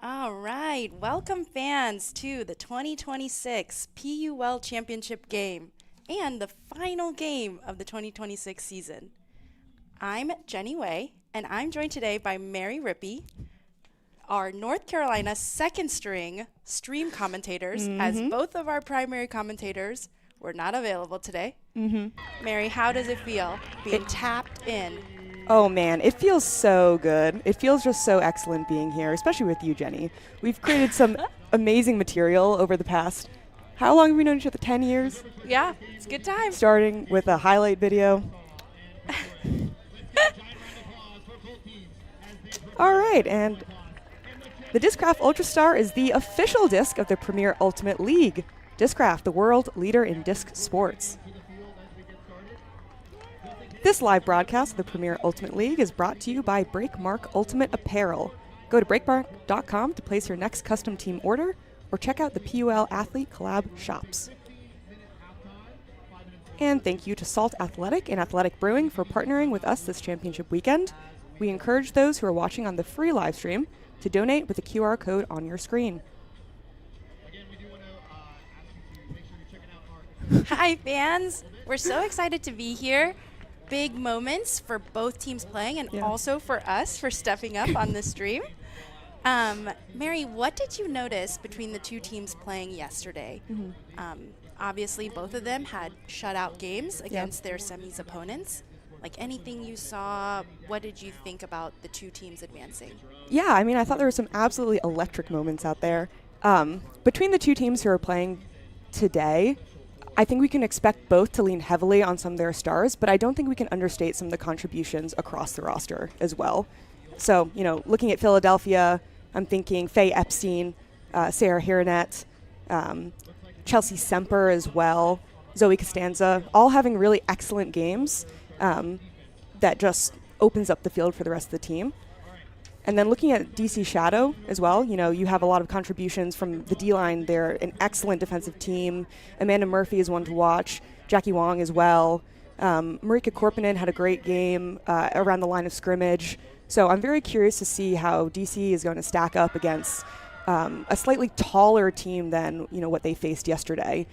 All right, welcome fans to the 2026 PUL Championship game and the final game of the 2026 season. I'm Jenny Way, and I'm joined today by Mary Rippey, our North Carolina second string stream commentators, as both of our primary commentators were not available today. Mary, how does it feel being tapped in? Oh man, it feels so good. It feels just so excellent being here, especially with you, Jenny. We've created some amazing material over the past, how long have we known each other? 10 years? Yeah, it's a good time. Starting with a highlight video. All right, and the Discraft Ultrastar is the official disc of the Premier Ultimate League. Discraft, the world leader in disc sports. This live broadcast of the Premier Ultimate League is brought to you by Breakmark Ultimate Apparel. Go to breakmark.com to place your next custom team order or check out the PUL Athlete Collab shops. And thank you to Salt Athletic and Athletic Brewing for partnering with us this championship weekend. We encourage those who are watching on the free live stream to donate with the QR code on your screen. Hi, fans. We're so excited to be here. Big moments for both teams playing and also for us for stepping up on the stream. Mary, what did you notice between the two teams playing yesterday? Obviously, both of them had shutout games against their semis opponents. Like anything you saw, what did you think about the two teams advancing? Yeah, I mean, I thought there were some absolutely electric moments out there. Between the two teams who are playing today, I think we can expect both to lean heavily on some of their stars, but I don't think we can understate some of the contributions across the roster as well. So, looking at Philadelphia, I'm thinking Faye Epstein, Sarah Hiranet, Chelsea Semper as well, Zoe Costanza, all having really excellent games that just opens up the field for the rest of the team. And then looking at DC Shadow as well, you have a lot of contributions from the D-line. They're an excellent defensive team. Amanda Murphy is one to watch. Jackie Wong as well. Marika Korpinen had a great game around the line of scrimmage. So I'm very curious to see how DC is going to stack up against a slightly taller team than what they faced yesterday,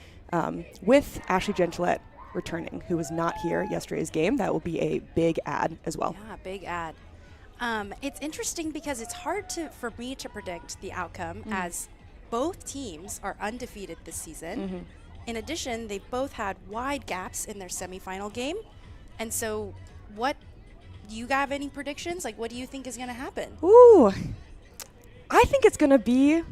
with Ashley Gentillette returning, who was not here yesterday's game. That will be a big add as well. Yeah, big add. It's interesting because it's hard for me to predict the outcome as both teams are undefeated this season. In addition, they both had wide gaps in their semifinal game. And so do you have any predictions? Like, what do you think is going to happen? Ooh, I think it's going to be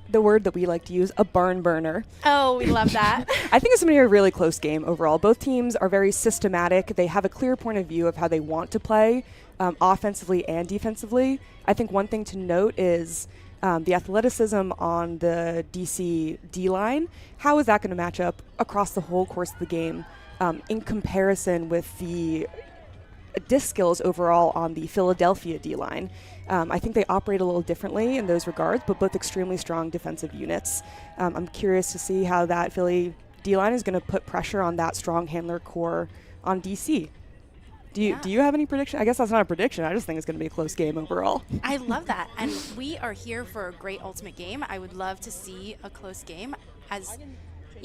the word that we like to use, a barn burner. Oh, we love that. I think it's going to be a really close game overall. Both teams are very systematic. They have a clear point of view of how they want to play, offensively and defensively. I think one thing to note is the athleticism on the DC D-line. How is that going to match up across the whole course of the game in comparison with the disc skills overall on the Philadelphia D-line? I think they operate a little differently in those regards, but both extremely strong defensive units. I'm curious to see how that Philly D-line is going to put pressure on that strong handler core on DC. Do you have any prediction? I guess that's not a prediction. I just think it's going to be a close game overall. I love that. And we are here for a great ultimate game. I would love to see a close game. As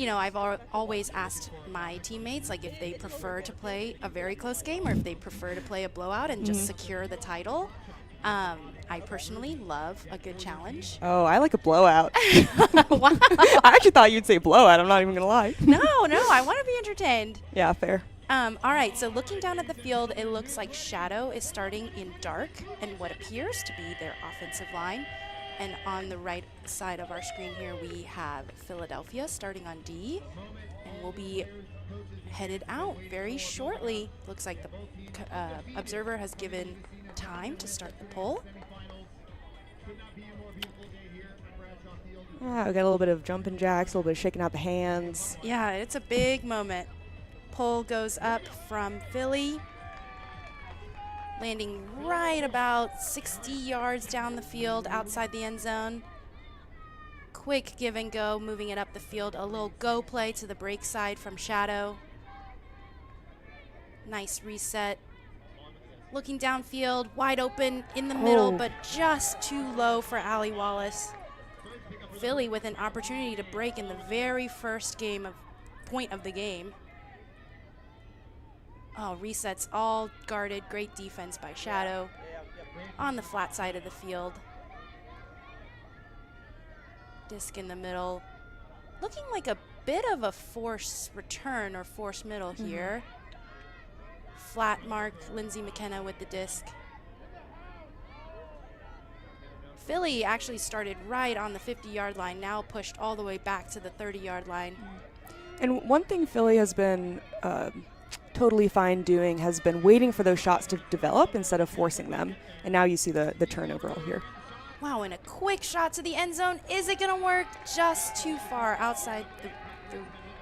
I've always asked my teammates, like, if they prefer to play a very close game or if they prefer to play a blowout and just secure the title. I personally love a good challenge. Oh, I like a blowout. Wow. I actually thought you'd say blowout. I'm not even going to lie. No, I want to be entertained. Yeah, fair. All right, so looking down at the field, it looks like Shadow is starting in dark and what appears to be their offensive line. And on the right side of our screen here, we have Philadelphia starting on D, and we'll be headed out very shortly. Looks like the observer has given time to start the pull. We got a little bit of jumping jacks, a little bit of shaking out the hands. Yeah, it's a big moment. Pull goes up from Philly, landing right about 60 yards down the field outside the end zone. Quick give and go, moving it up the field. A little go play to the break side from Shadow. Nice reset. Looking downfield, wide open in the middle, Oh. but just too low for Allie Wallace. Philly with an opportunity to break in the very first point of the game. Oh, resets all guarded. Great defense by Shadow on the flat side of the field. Disc in the middle. Looking like a bit of a force return or force middle here. Flat mark, Lindsay McKenna with the disc. Philly actually started right on the 50-yard line, now pushed all the way back to the 30-yard line. And one thing Philly has been totally fine doing has been waiting for those shots to develop instead of forcing them. And now you see the turnover all here. Wow, and a quick shot to the end zone. Is it going to work? Just too far outside the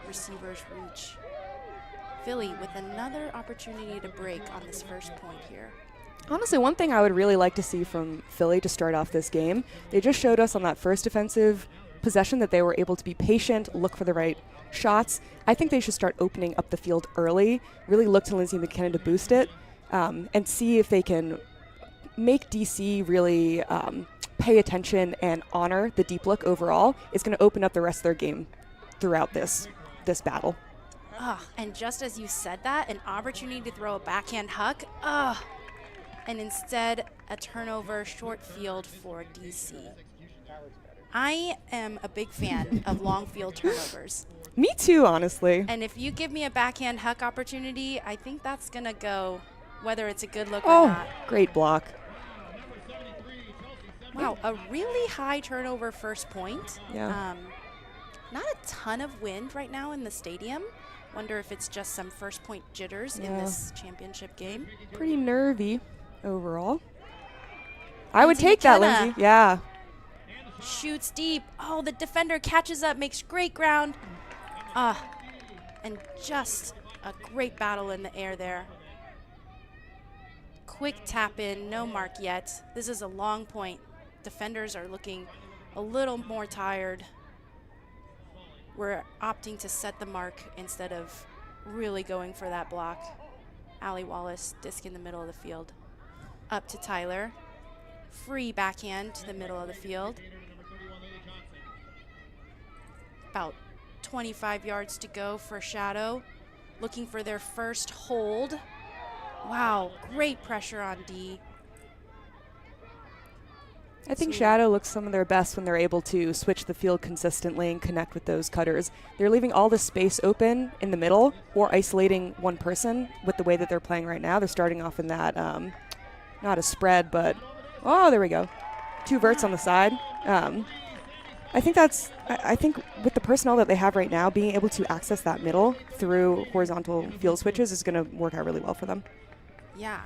receiver's reach. Philly with another opportunity to break on this first point here. Honestly, one thing I would really like to see from Philly to start off this game, they just showed us on that first defensive possession that they were able to be patient, look for the right shots. I think they should start opening up the field early, really look to Lindsay McKinnon to boost it, and see if they can make DC really pay attention and honor the deep look overall. It's going to open up the rest of their game throughout this battle. And just as you said that, an opportunity to throw a backhand huck. And instead, a turnover short field for DC. I am a big fan of long field turnovers. Me too, honestly. And if you give me a backhand huck opportunity, I think that's going to go, whether it's a good look or not. Great block. Wow, a really high turnover first point. Yeah. Not a ton of wind right now in the stadium. Wonder if it's just some first point jitters in this championship game. Pretty nervy overall. I would Lindsay take that, McKenna. Lindsay. Yeah. Shoots deep. Oh, the defender catches up, makes great ground. And just a great battle in the air there. Quick tap in, no mark yet. This is a long point. Defenders are looking a little more tired. We're opting to set the mark instead of really going for that block. Allie Wallace, disc in the middle of the field. Up to Tyler. Free backhand to the middle of the field. About 25 yards to go for Shadow. Looking for their first hold. Wow, great pressure on D. I think Shadow looks some of their best when they're able to switch the field consistently and connect with those cutters. They're leaving all the space open in the middle or isolating one person with the way that they're playing right now. They're starting off in that, not a spread, but, oh, there we go. 2 verts on the side. I think with the personnel that they have right now, being able to access that middle through horizontal field switches is going to work out really well for them. Yeah.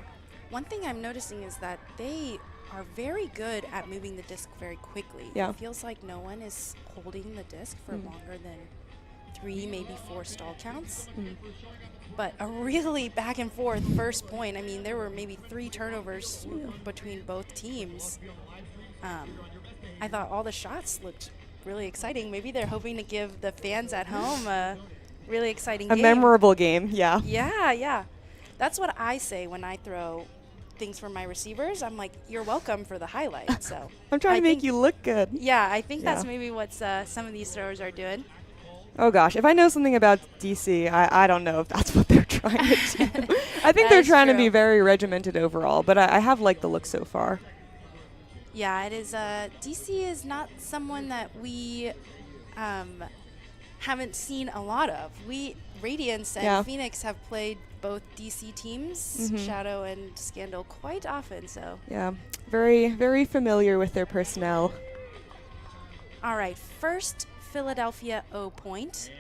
One thing I'm noticing is that they are very good at moving the disc very quickly. Yeah. It feels like no one is holding the disc for longer than 3, maybe 4 stall counts. But a really back and forth first point. I mean, there were maybe 3 turnovers between both teams. I thought all the shots looked really exciting. Maybe they're hoping to give the fans at home a really exciting game. A memorable game, yeah. Yeah. That's what I say when I throw things for my receivers. I'm like, you're welcome for the highlight. So I'm trying to make you look good. Yeah, I think that's maybe what some of these throwers are doing. Oh gosh, if I know something about DC, I don't know if that's what they're trying to do. I think they're trying to be very regimented overall, but I have liked the look so far. Yeah, it is. DC is not someone that we haven't seen a lot of. Radiance and Phoenix have played both DC teams, Shadow and Scandal, quite often. So yeah, very, very familiar with their personnel. All right, first Philadelphia O point.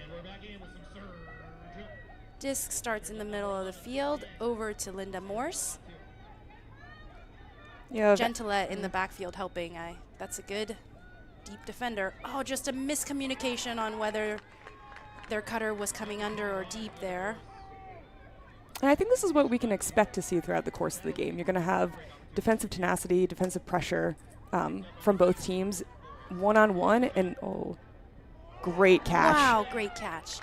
Disc starts in the middle of the field, over to Linda Morse. Yeah, Gentilette in the backfield helping. That's a good deep defender. Oh, just a miscommunication on whether their cutter was coming under or deep there. And I think this is what we can expect to see throughout the course of the game. You're going to have defensive tenacity, defensive pressure from both teams, one-on-one, and great catch. Wow, great catch.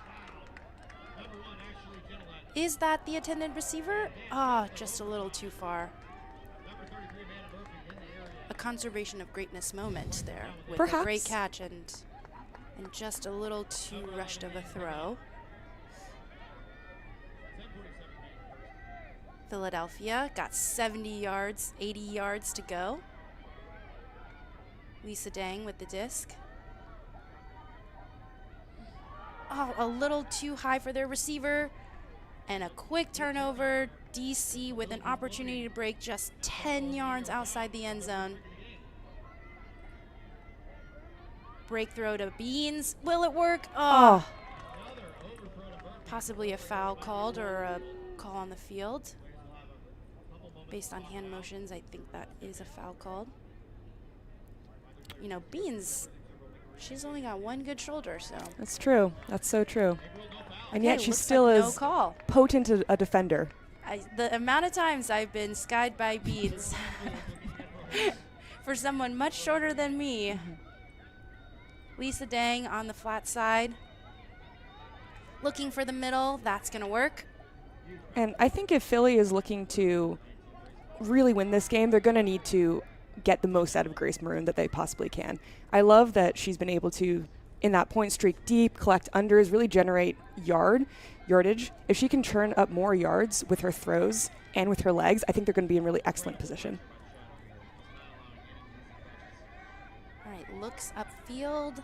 Is that the intended receiver? Ah, just a little too far. A conservation of greatness moment there with Perhaps. a great catch and just a little too rushed of a throw. Philadelphia got 70 yards, 80 yards to go. Lisa Dang with the disc. Oh, a little too high for their receiver. And a quick turnover. DC with an opportunity to break just 10 yards outside the end zone. Break throw to Beans. Will it work? Oh. Possibly a foul called or a call on the field. Based on hand motions, I think that is a foul called. You know, Beans, she's only got one good shoulder, so. That's true. That's so true. And yet she looks still like is no call. potent a defender. The amount of times I've been skied by Beans for someone much shorter than me. Lisa Dang on the flat side. Looking for the middle. That's going to work. And I think if Philly is looking to really win this game, they're going to need to get the most out of Grace Maroon that they possibly can. I love that she's been able to, in that point streak deep, collect unders, really generate yardage. If she can churn up more yards with her throws and with her legs, I think they're going to be in really excellent position. All right, looks upfield.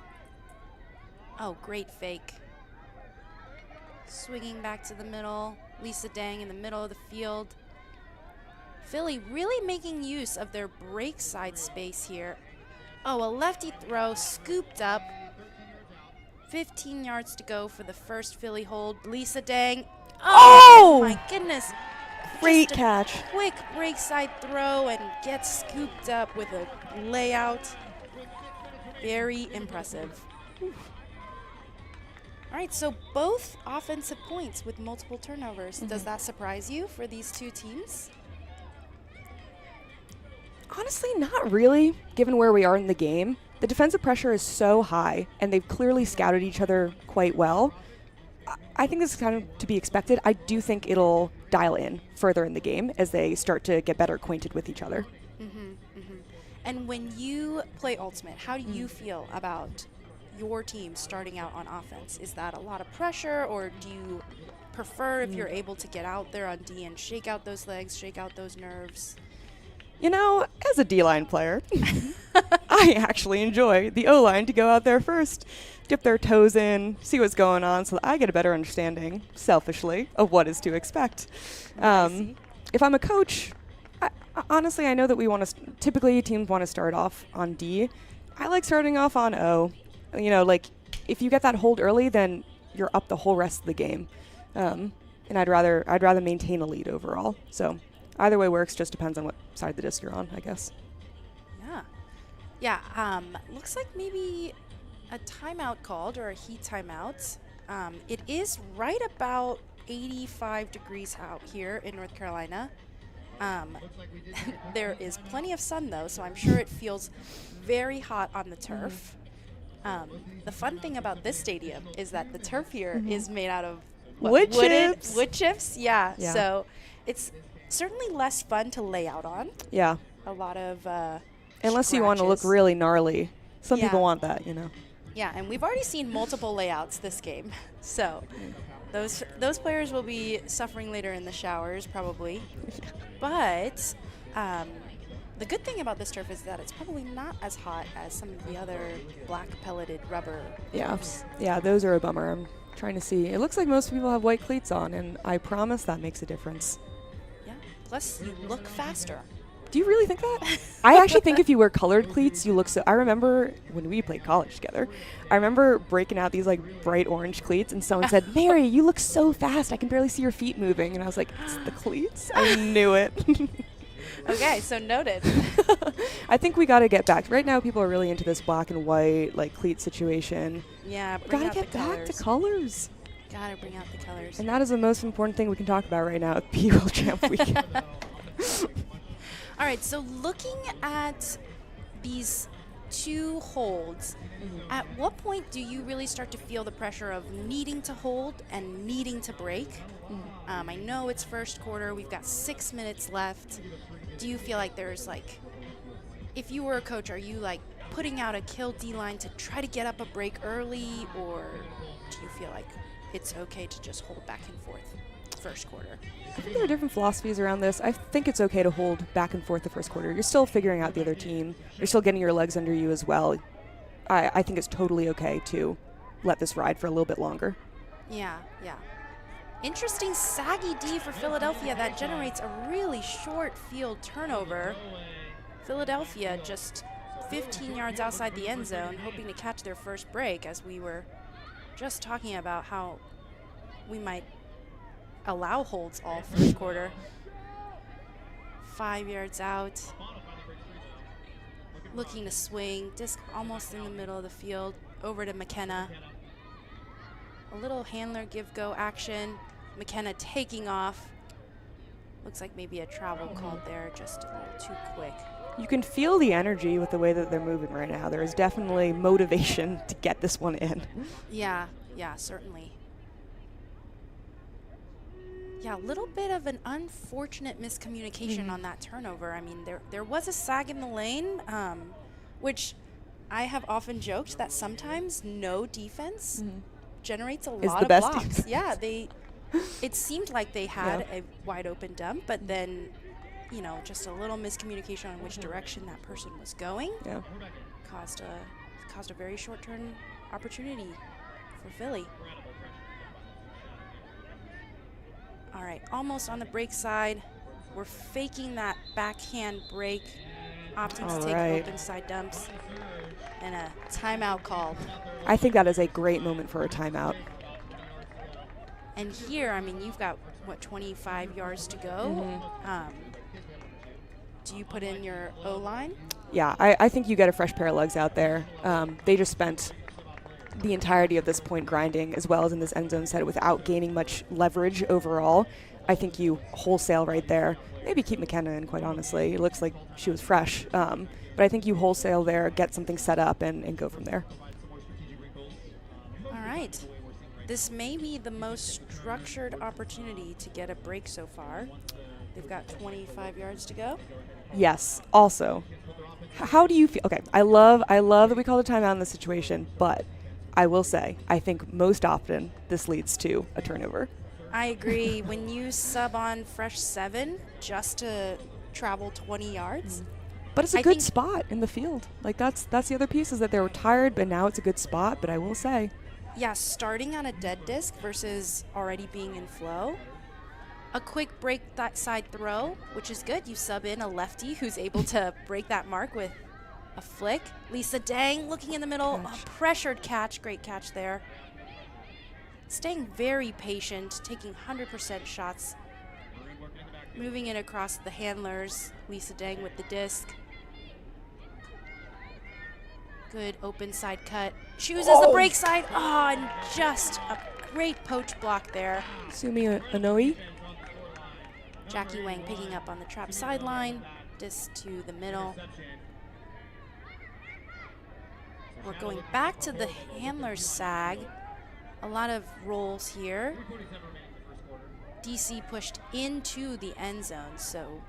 Oh, great fake. Swinging back to the middle. Lisa Dang in the middle of the field. Philly really making use of their break side space here. Oh, a lefty throw scooped up. 15 yards to go for the first Philly hold. Lisa Dang. Oh my goodness. Great Just a catch. Quick break side throw and gets scooped up with a layout. Very impressive. All right, so both offensive points with multiple turnovers. Does that surprise you for these two teams? Honestly, not really, given where we are in the game. The defensive pressure is so high, and they've clearly scouted each other quite well. I think this is kind of to be expected. I do think it'll dial in further in the game as they start to get better acquainted with each other. And when you play Ultimate, how do you feel about your team starting out on offense? Is that a lot of pressure, or do you prefer if you're able to get out there on D and shake out those legs, shake out those nerves? You know, as a D-line player, I actually enjoy the O-line to go out there first, dip their toes in, see what's going on, so that I get a better understanding, selfishly, of what is to expect. If I'm a coach, honestly, I know that we want to, typically teams want to start off on D. I like starting off on O. You know, like, if you get that hold early, then you're up the whole rest of the game. And I'd rather maintain a lead overall. So either way works, just depends on what side of the disc you're on, I guess. Yeah, looks like maybe a timeout called, or a heat timeout. It is right about 85 degrees out here in North Carolina. There is plenty of sun, though, so I'm sure it feels very hot on the turf. The fun thing about this stadium is that the turf here is made out of Wood chips. Yeah, so it's certainly less fun to lay out on. Yeah. A lot of unless you want to look scratches. really gnarly. Some Yeah. people want that, you know. Yeah, and we've already seen multiple layouts this game, so those players will be suffering later in the showers probably. But the good thing about this turf is that it's probably not as hot as some of the other black pelleted rubber turfs. Yeah, those are a bummer. I'm trying to see. It looks like most people have white cleats on, and I promise that makes a difference. Yeah, plus you look faster. Do you really think that? I actually think if you wear colored cleats, you look so... I remember when we played college together, I remember breaking out these, like, bright orange cleats, and someone said, Mary, you look so fast. I can barely see your feet moving. And I was like, it's the cleats? I knew it. Okay, so noted. I think we got to get back. Right now, people are really into this black and white, like, cleat situation. Yeah, Got bring to out get the back colors. to colors. Gotta bring out the colors. And that is the most important thing we can talk about right now at PUL Champ Week. All right, so looking at these 2 holds. At what point do you really start to feel the pressure of needing to hold and needing to break? I know it's first quarter. We've got 6 minutes left. Do you feel like there's like, if you were a coach, are you like putting out a kill D line to try to get up a break early, or do you feel like it's okay to just hold back and forth first quarter? I think there are different philosophies around this. I think it's okay to hold back and forth the first quarter. You're still figuring out the other team. You're still getting your legs under you as well. I think it's totally okay to let this ride for a little bit longer. Yeah. Interesting saggy D for Philadelphia that generates a really short field turnover. Philadelphia just 15 yards outside the end zone, hoping to catch their first break, as we were just talking about how we might allow holds all first quarter. 5 yards out. Looking to swing, disc almost in the middle of the field, over to McKenna. A little handler give-go action. McKenna taking off. Looks like maybe a travel called there, just a little too quick. You can feel the energy with the way that they're moving right now. There is definitely motivation to get this one in. Yeah, certainly. Yeah, a little bit of an unfortunate miscommunication on that turnover. I mean, there was a sag in the lane, which I have often joked that sometimes no defense generates a lot of blocks. Yeah, it seemed like they had a wide open dump, but then, you know, just a little miscommunication on which direction that person was going caused a very short turn opportunity for Philly. All right, almost on the break side. We're faking that backhand break, opting to take open side dumps, and a timeout called. I think that is a great moment for a timeout. And here, I mean, you've got, 25 yards to go? Do you put in your O-line? Yeah, I think you get a fresh pair of legs out there. They just spent the entirety of this point grinding, as well as in this end zone set, without gaining much leverage overall. I think you wholesale right there. Maybe keep McKenna in, quite honestly. It looks like she was fresh. But I think you wholesale there, get something set up, and go from there. All right. This may be the most structured opportunity to get a break so far. They've got 25 yards to go. Yes. Also, how do you feel? Okay, I love that we call the timeout in this situation, but I will say, I think most often this leads to a turnover. I agree. When you sub on fresh 7 just to travel 20 yards. But it's a good spot in the field. Like, that's the other piece, is that they were tired, but now it's a good spot. But I will say, yeah, starting on a dead disc versus already being in flow. A quick break that side throw, which is good. You sub in a lefty who's able to break that mark with a flick. Lisa Dang looking in the middle, a pressured catch, great catch there. Staying very patient, taking 100% shots. Moving it across the handlers, Lisa Dang with the disc. Good open side cut. Chooses the break side. Oh, and just a great poach block there. Sumi Anoi. Jackie Wang picking up on the trap sideline. Disc to the middle. We're going back to the handler's sag. A lot of rolls here. DC pushed into the end zone, so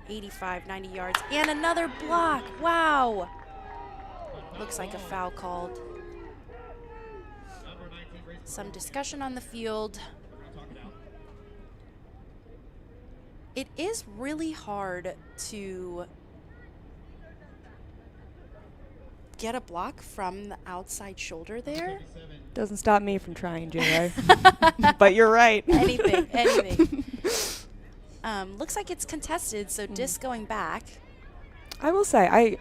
85, 90 yards. And another block. Wow. Looks like a foul called. Some discussion on the field. It is really hard to get a block from the outside shoulder there. Doesn't stop me from trying, J.A. But you're right. Anything. Looks like it's contested, so disc going back. I will say,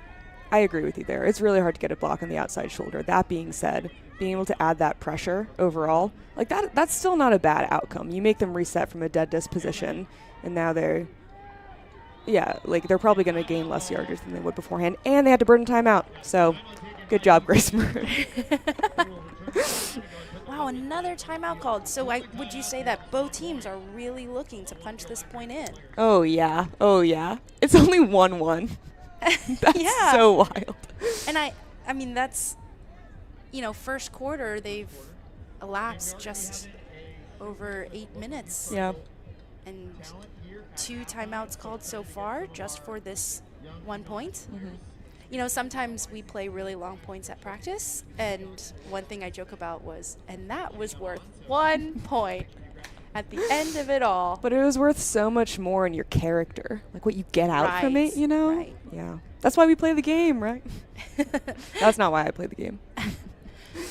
I agree with you there. It's really hard to get a block on the outside shoulder. That being said, being able to add that pressure overall, like that's still not a bad outcome. You make them reset from a dead disc position, and now they're probably going to gain less yardage than they would beforehand, and they had to burn timeout. So, good job, Grace Murray. Wow, another timeout called. So would you say that both teams are really looking to punch this point in? Oh, yeah. It's only 1-1. That's Yeah. so wild. And I mean, that's, first quarter, they've elapsed just over 8 minutes. Yeah. And 2 timeouts called so far just for this 1 point. Sometimes we play really long points at practice, and one thing I joke about was, and that was worth 1 point at the end of it all. But it was worth so much more in your character, like what you get out from it, Right. Yeah. That's why we play the game, right? That's not why I play the game.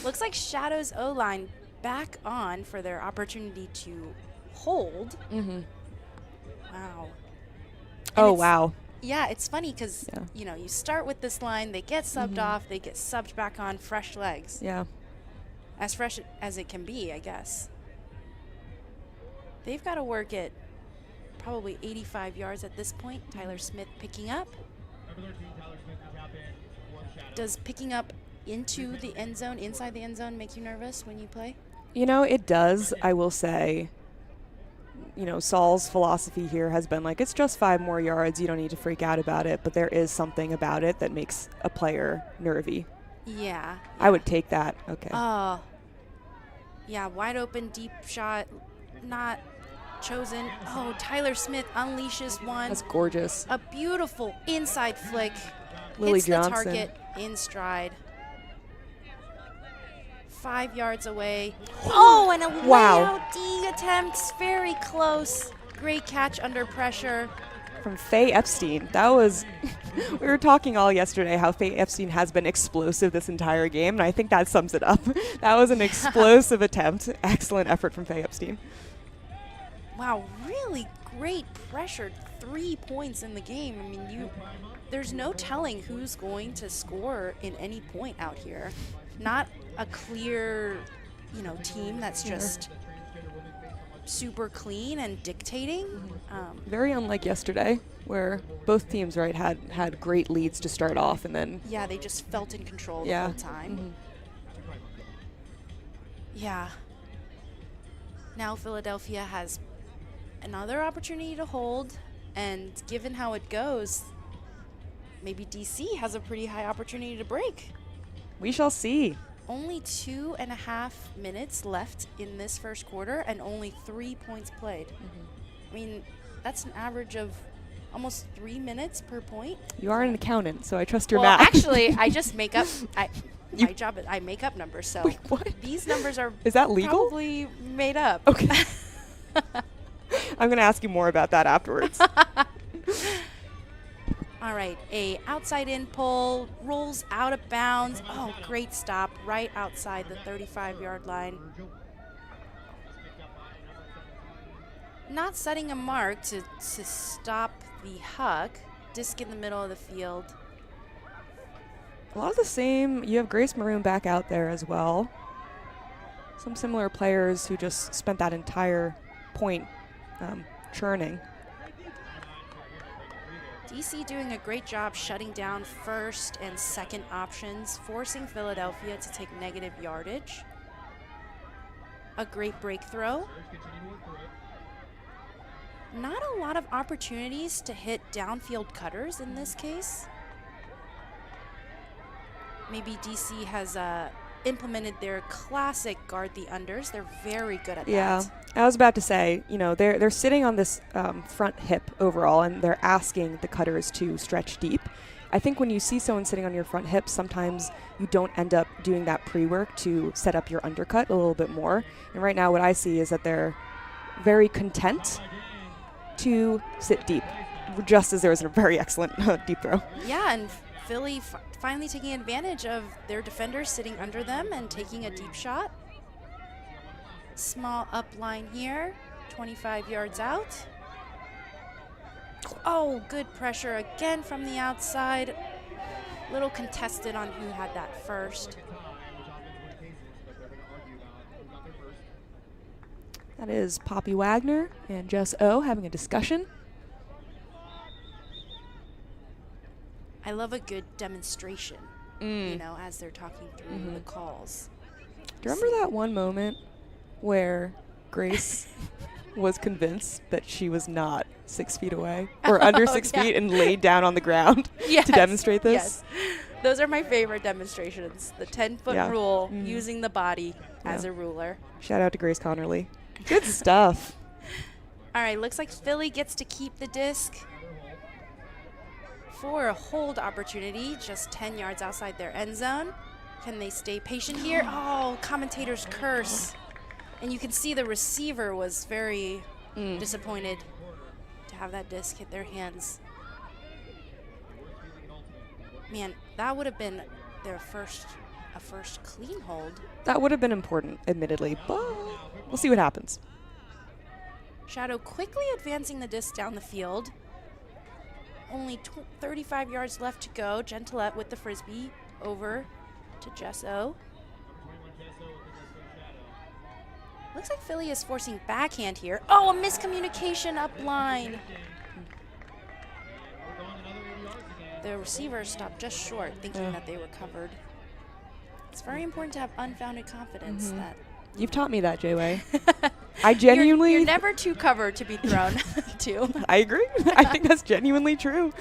Looks like Shadow's O-line back on for their opportunity to hold. Wow. Oh, wow. Yeah, it's funny because, you start with this line, they get subbed off, they get subbed back on, fresh legs. Yeah. As fresh as it can be, I guess. They've got to work it probably 85 yards at this point. Tyler Smith picking up. Does picking up into the end zone, inside the end zone, make you nervous when you play? It does, I will say. Saul's philosophy here has been like, it's just 5 more yards. You don't need to freak out about it. But there is something about it that makes a player nervy. Yeah. I would take that. Okay. Yeah, wide open, deep shot, not chosen. Oh, Tyler Smith unleashes one. That's gorgeous. A beautiful inside flick. Lily hits Johnson. the target in stride. 5 yards away. Oh, and a Wow. layout D attempt. Very close. Great catch under pressure. From Faye Epstein. That was, we were talking all yesterday how Faye Epstein has been explosive this entire game, and I think that sums it up. That was an explosive attempt. Excellent effort from Faye Epstein. Wow, really great pressured 3 points in the game. I mean, there's no telling who's going to score in any point out here. Not a clear, team that's just super clean and dictating. Very unlike yesterday, where both teams had great leads to start off, and then they just felt in control the whole time. Yeah. Now Philadelphia has another opportunity to hold, and given how it goes, maybe DC has a pretty high opportunity to break. We shall see. Only 2.5 minutes left in this first quarter and only 3 points played. I mean, that's an average of almost 3 minutes per point. You are an accountant, so I trust your Well, math. actually, I just make up. My job is I make up numbers, so Wait, what? these numbers are Is that legal? probably made up. Okay. I'm going to ask you more about that afterwards. All right, a outside in pull, rolls out of bounds. Oh, great stop right outside the 35-yard line. Not setting a mark to stop the huck. Disc in the middle of the field. A lot of the same. You have Grace Maroon back out there as well. Some similar players who just spent that entire point churning. DC doing a great job shutting down first and second options, forcing Philadelphia to take negative yardage. A great break throw. Not a lot of opportunities to hit downfield cutters in this case. Maybe DC has implemented their classic guard the unders. They're very good at that. I was about to say, they're sitting on this front hip overall, and they're asking the cutters to stretch deep. I think when you see someone sitting on your front hip, sometimes you don't end up doing that pre-work to set up your undercut a little bit more. And right now what I see is that they're very content to sit deep, just as there was a very excellent deep throw. Yeah, and Philly finally taking advantage of their defenders sitting under them and taking a deep shot. Small up line here, 25 yards out. Oh, good pressure again from the outside. Little contested on who had that first. That is Poppy Wagner and Jess O having a discussion. I love a good demonstration, as they're talking through the calls. Do you remember that one moment where Grace was convinced that she was not 6 feet away or under 6 feet and laid down on the ground to demonstrate this. Yes. Those are my favorite demonstrations. The 10-foot rule, using the body as a ruler. Shout out to Grace Connerly. Good stuff. All right, looks like Philly gets to keep the disc for a hold opportunity, just 10 yards outside their end zone. Can they stay patient here? Oh, commentators curse. And you can see the receiver was very disappointed to have that disc hit their hands. Man, that would have been their first clean hold. That would have been important, admittedly, but we'll see what happens. Shadow quickly advancing the disc down the field. Only 35 yards left to go. Gentilette with the frisbee over to Jesso. Looks like Philly is forcing backhand here. Oh, a miscommunication up line. The receiver stopped just short, thinking that they were covered. It's very important to have unfounded confidence that you've taught me that, Jay-Way. I genuinely... You're never too covered to be thrown to. I agree. I think that's genuinely true.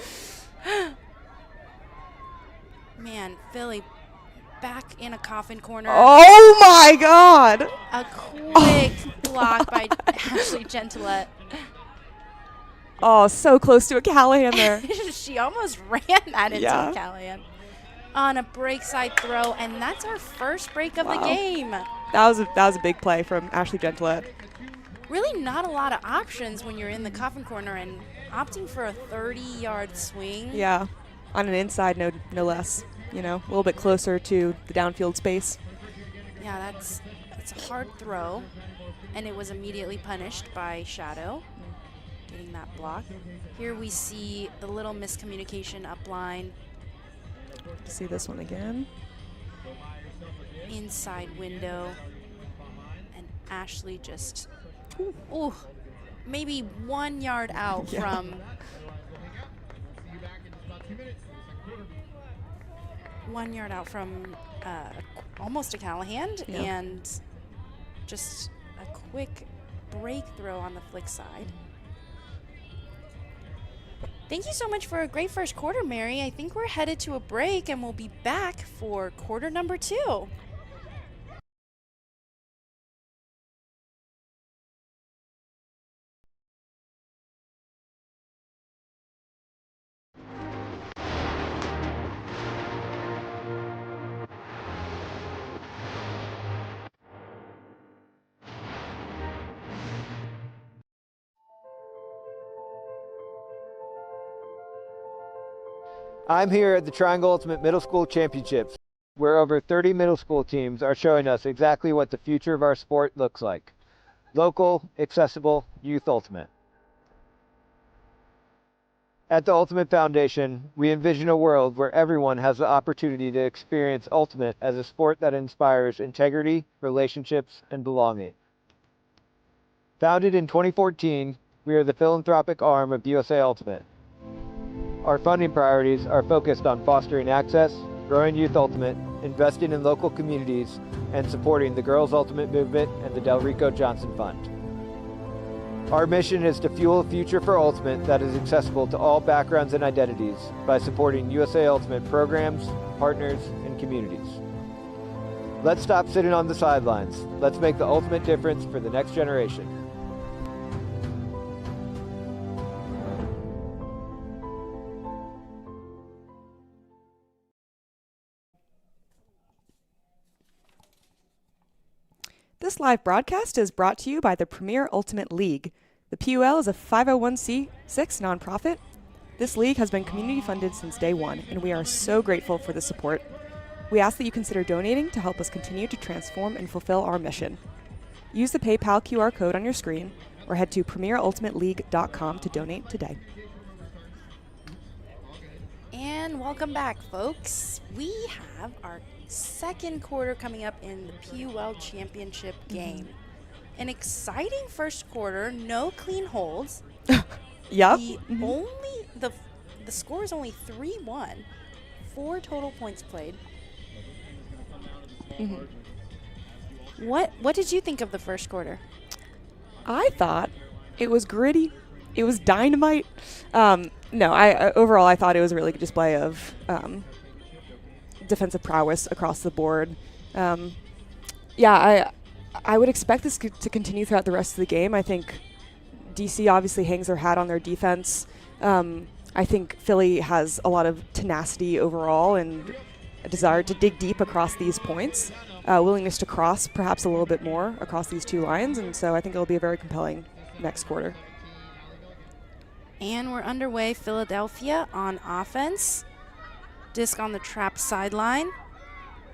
Man, Philly back in a coffin corner. Oh, my God. A quick block by Ashley Gentilette. Oh, so close to a Callahan there. She almost ran that into Callahan. On a break side throw, and that's our first break of the game. That was a big play from Ashley Gentilette. Really not a lot of options when you're in the coffin corner and opting for a 30-yard swing. Yeah, on an inside, no less. You know, a little bit closer to the downfield space. Yeah, it's a hard throw, and it was immediately punished by Shadow, getting that block. Here we see the little miscommunication up line. See this one again. Inside window, and Ashley just, maybe 1 yard out from. Almost a Callahan, and just a quick break throw on the flick side. Thank you so much for a great first quarter, Mary. I think we're headed to a break, and we'll be back for quarter number 2. I'm here at the Triangle Ultimate Middle School Championships, where over 30 middle school teams are showing us exactly what the future of our sport looks like. Local, accessible, youth ultimate. At the Ultimate Foundation, we envision a world where everyone has the opportunity to experience ultimate as a sport that inspires integrity, relationships, and belonging. Founded in 2014, we are the philanthropic arm of USA Ultimate. Our funding priorities are focused on fostering access, growing youth ultimate, investing in local communities, and supporting the Girls Ultimate movement and the Del Rico Johnson Fund. Our mission is to fuel a future for ultimate that is accessible to all backgrounds and identities by supporting USA Ultimate programs, partners, and communities. Let's stop sitting on the sidelines. Let's make the ultimate difference for the next generation. This live broadcast is brought to you by the Premier Ultimate League. The PUL is a 501c6 nonprofit. This league has been community funded since day one, and we are so grateful for the support. We ask that you consider donating to help us continue to transform and fulfill our mission. Use the PayPal QR code on your screen or head to premierultimateleague.com to donate today. And welcome back, folks. We have our second quarter coming up in the PUL Championship game. An exciting first quarter, no clean holds. Yep. The score is only 3-1. 4 total points played. Mm-hmm. What did you think of the first quarter? I thought It was gritty. It was dynamite. No, overall I thought it was a really good display of defensive prowess across the board. Yeah, I would expect this to continue throughout the rest of the game. I think DC obviously hangs their hat on their defense. I think Philly has a lot of tenacity overall and a desire to dig deep across these points, willingness to cross perhaps a little bit more across these two lines, and so I think it'll be a very compelling next quarter. And we're underway. Philadelphia on offense. Disc on the trap sideline.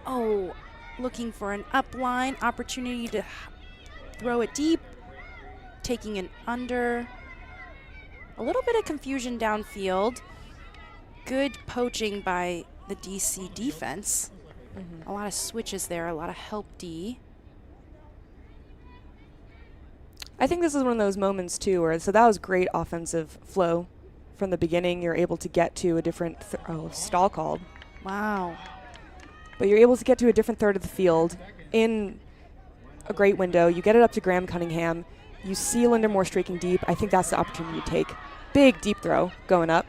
Oh, looking for an up line opportunity to throw it deep. Taking an under. A little bit of confusion downfield. Good poaching by the DC defense. A lot of switches there, a lot of help D. I think this is one of those moments too where, so that was great offensive flow from the beginning. You're able to get to a different, stall called. Wow. But you're able to get to a different third of the field in a great window. You get it up to Graham Cunningham. You see Linda Moore streaking deep. I think that's the opportunity to take. Big deep throw going up.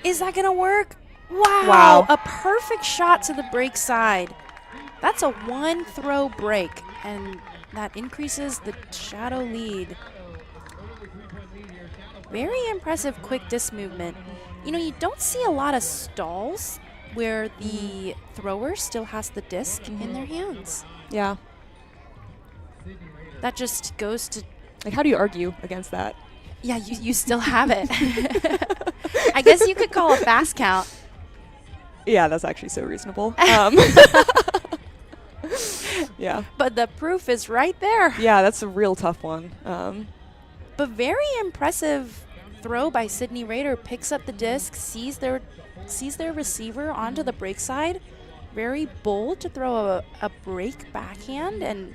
Is that going to work? Wow. Wow. A perfect shot to the break side. That's a one throw break, and that increases the shadow lead. Very impressive quick disc movement. You know, you don't see a lot of stalls where the thrower still has the disc in their hands. Yeah. That just goes to... Like, how do you argue against that? Yeah, you still have it. I guess you could call a fast count. Yeah, that's actually so reasonable. Yeah. But the proof is right there. Yeah, that's a real tough one. But very impressive throw by Sydney Rader. Picks up the disc, sees their receiver onto the break side. Very bold to throw a break backhand and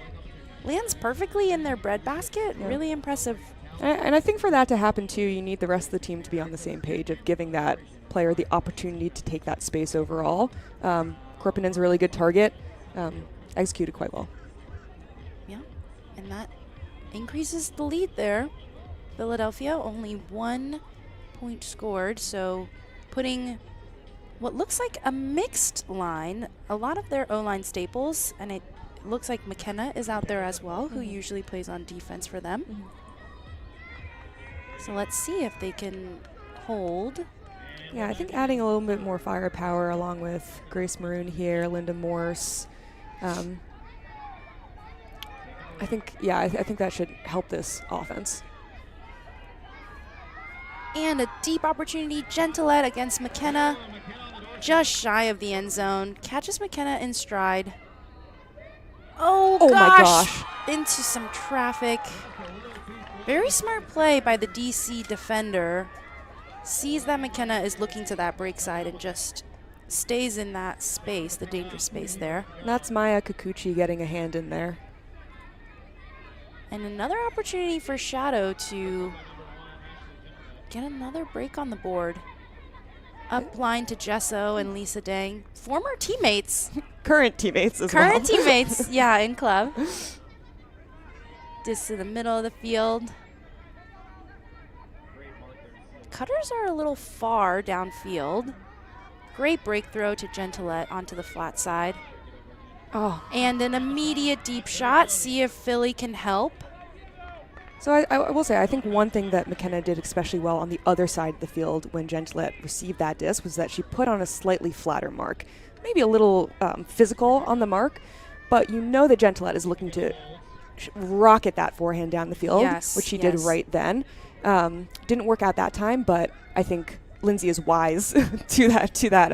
lands perfectly in their breadbasket. Yeah. Really impressive. And I think for that to happen too, you need the rest of the team to be on the same page of giving that player the opportunity to take that space overall. Korpinen's a really good target. Executed quite well. Yeah, and that increases the lead there. Philadelphia only 1 point scored, so putting what looks like a mixed line, a lot of their O-line staples, and it looks like McKenna is out there as well, who usually plays on defense for them. So let's see if they can hold. Yeah, I think adding a little bit more firepower along with Grace Maroon here, Linda Morse. I think that should help this offense. And a deep opportunity, Gentilette against McKenna, just shy of the end zone. Catches McKenna in stride. Oh my gosh. Into some traffic. Very smart play by the DC defender. Sees that McKenna is looking to that break side and just stays in that space, the dangerous space there. That's Maya Kikuchi getting a hand in there. And another opportunity for Shadow to get another break on the board. Up line to Jesso and Lisa Dang. Former teammates. Current teammates as well. Current teammates, yeah, in club. Disc to the middle of the field. Cutters are a little far downfield. Great break throw to Gentilette onto the flat side. Oh. And an immediate deep shot. See if Philly can help. So I will say, I think one thing that McKenna did especially well on the other side of the field when Gentilette received that disc was that she put on a slightly flatter mark. Maybe a little physical on the mark, but you know that Gentilette is looking to rocket that forehand down the field, which she did right then. Didn't work out that time, but I think Lindsay is wise to that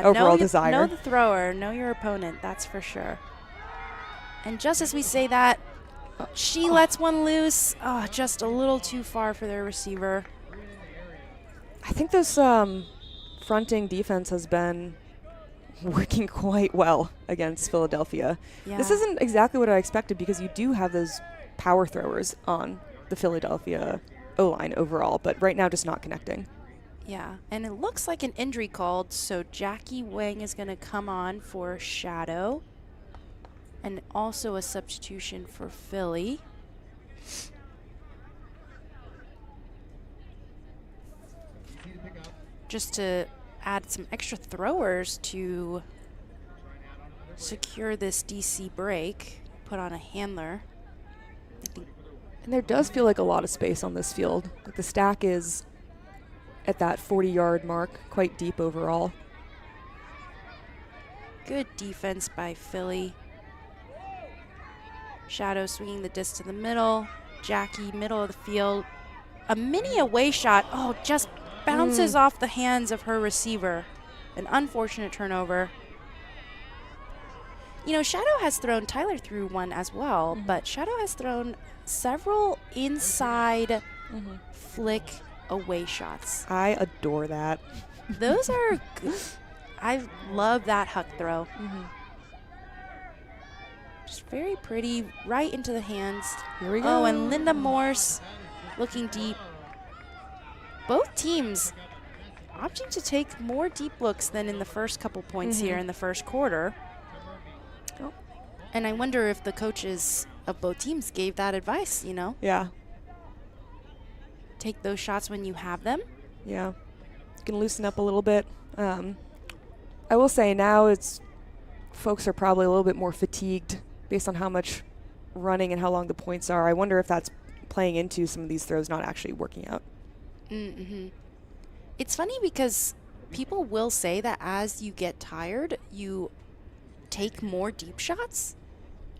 overall desire. Know the thrower, know your opponent, that's for sure. And just as we say that, she lets one loose. Oh, just a little too far for their receiver. I think this fronting defense has been working quite well against Philadelphia. Yeah. This isn't exactly what I expected because you do have those power throwers on the Philadelphia O-line overall, but right now just not connecting. Yeah, and it looks like an injury called, so Jackie Wang is going to come on for Shadow. And also a substitution for Philly. just to add some extra throwers to secure this DC break, put on a handler. And there does feel like a lot of space on this field. Like the stack is at that 40-yard mark, quite deep overall. Good defense by Philly. Shadow swinging the disc to the middle. Jackie, middle of the field. A mini away shot. Oh, just bounces off the hands of her receiver. An unfortunate turnover. You know, Shadow has thrown, Tyler threw one as well, but Shadow has thrown several inside flick away shots. I adore that. Those are good. I love that huck throw. Just very pretty, right into the hands. Here we go. Oh, and Linda Morse looking deep. Both teams opting to take more deep looks than in the first couple points here in the first quarter. Oh. And I wonder if the coaches of both teams gave that advice, you know? Yeah. Take those shots when you have them. Yeah. You can loosen up a little bit. I will say now folks are probably a little bit more fatigued based on how much running and how long the points are. I wonder if that's playing into some of these throws not actually working out. It's funny because people will say that as you get tired, you take more deep shots,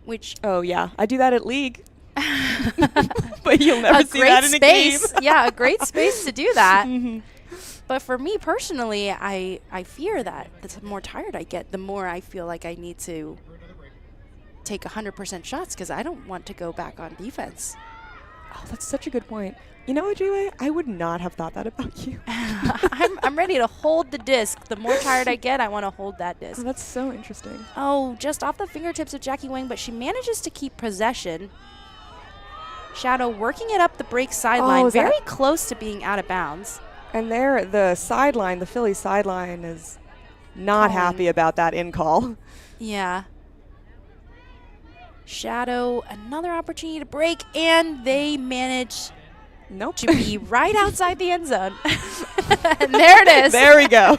which... Oh, yeah. I do that at league. But you'll never see that in a game. Yeah, a great space to do that. But for me personally, I fear that the more tired I get, the more I feel like I need to take 100% shots because I don't want to go back on defense. Oh, that's such a good point. You know what, Julie? I would not have thought that about you. I'm ready to hold the disc. The more tired I get, I want to hold that disc. Oh, that's so interesting. Oh, just off the fingertips of Jackie Wang, but she manages to keep possession. Shadow working it up the break sideline, very close to being out of bounds. And there, the sideline, the Philly sideline is not happy about that in call. Yeah. Shadow, another opportunity to break, and they manage to be right outside the end zone. And there it is. There we go.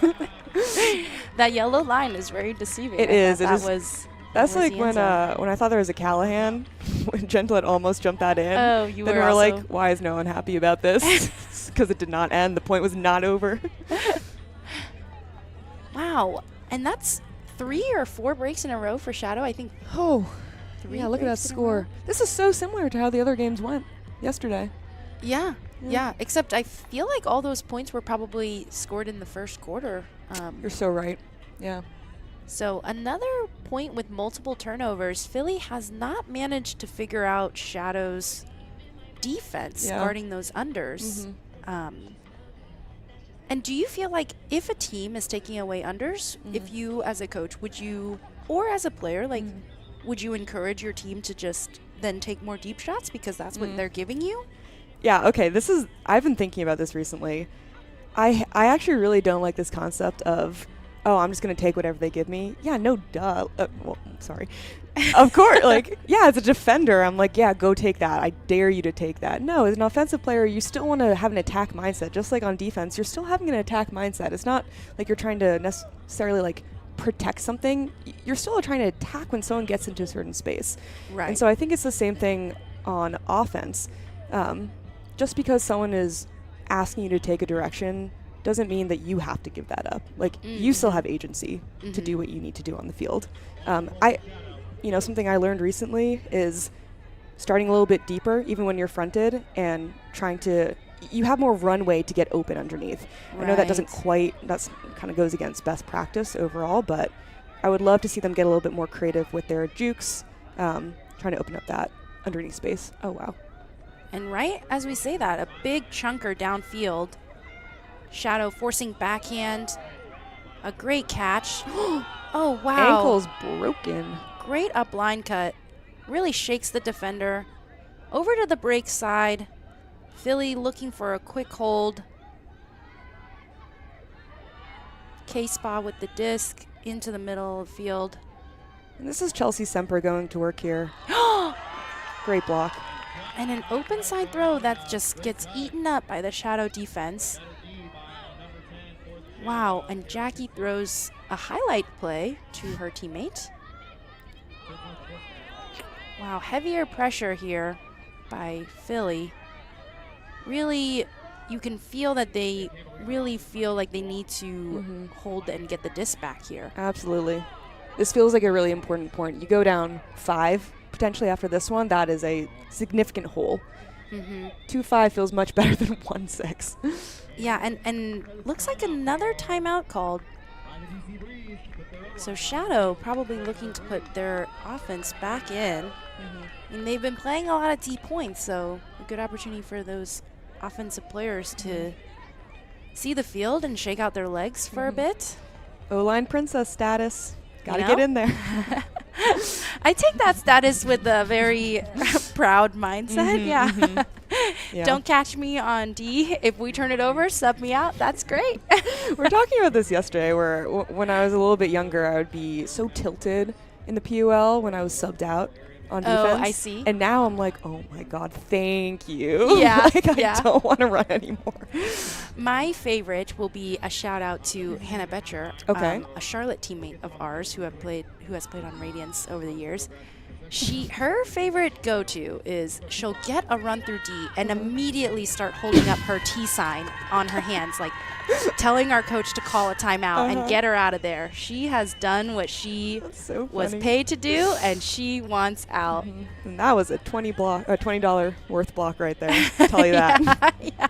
That yellow line is very deceiving. It is. That's like when I thought there was a Callahan, when Gentle had almost jumped that in. Oh, you then were we're like, why is no one happy about this? Because it did not end. The point was not over. Wow. And that's 3 or 4 breaks in a row for Shadow, I think. Oh, yeah, look at that score. This is so similar to how the other games went yesterday. Yeah. Except I feel like all those points were probably scored in the first quarter. You're so right. Yeah. So another point with multiple turnovers. Philly has not managed to figure out Shadow's defense guarding those unders. And do you feel like if a team is taking away unders, if you as a coach, would you, or as a player, like, would you encourage your team to just then take more deep shots because that's what they're giving you? Yeah, okay, I've been thinking about this recently. I actually really don't like this concept of, oh, I'm just going to take whatever they give me. Yeah, no, duh. Well, sorry. Of course, like, yeah, as a defender, I'm like, yeah, go take that. I dare you to take that. No, as an offensive player, you still want to have an attack mindset. Just like on defense, you're still having an attack mindset. It's not like you're trying to necessarily, like, protect something. You're still trying to attack when someone gets into a certain space. Right. And so I think it's the same thing on offense. Just because someone is asking you to take a direction doesn't mean that you have to give that up. Like, you still have agency to do what you need to do on the field. Something I learned recently is starting a little bit deeper, even when you're fronted, and you have more runway to get open underneath. Right. I know that's kind of goes against best practice overall, but I would love to see them get a little bit more creative with their jukes, trying to open up that underneath space. Oh, wow. And right as we say that, a big chunker downfield. Shadow forcing backhand. A great catch. Oh, wow. Ankle's broken. Great up line cut. Really shakes the defender. Over to the break side. Philly looking for a quick hold. K-Spa with the disc into the middle of the field. And this is Chelsea Semper going to work here. Great block. And an open side throw that just gets eaten up by the Shadow defense. Wow, and Jackie throws a highlight play to her teammate. Wow, heavier pressure here by Philly. Really, you can feel that they really feel like they need to hold and get the disc back here. Absolutely. This feels like a really important point. You go down 5 potentially after this one. That is a significant hole. 2-5 feels much better than 1-6. Yeah, and looks like another timeout called. So Shadow probably looking to put their offense back in. I mean, they've been playing a lot of D points, so a good opportunity for those offensive players to see the field and shake out their legs for a bit. O-line princess status. Gotta You know? get in there. I take that status with a very proud mindset. Yeah. Yeah. Don't catch me on D. If we turn it over, sub me out. That's great. We were talking about this yesterday where when I was a little bit younger, I would be so tilted in the PUL when I was subbed out on defense. Oh, I see. And now I'm like, oh my God, thank you. Yeah, Like, yeah. I don't want to run anymore. My favorite will be a shout out to Hannah Betcher, Okay. a Charlotte teammate of ours who has played on Radiance over the years. Her favorite go-to is she'll get a run through D and immediately start holding up her T sign on her hands, like telling our coach to call a timeout and get her out of there. She has done what she That's so was funny. paid to do, and she wants out. And that was a $20 worth block right there. I'll tell you that. Yeah.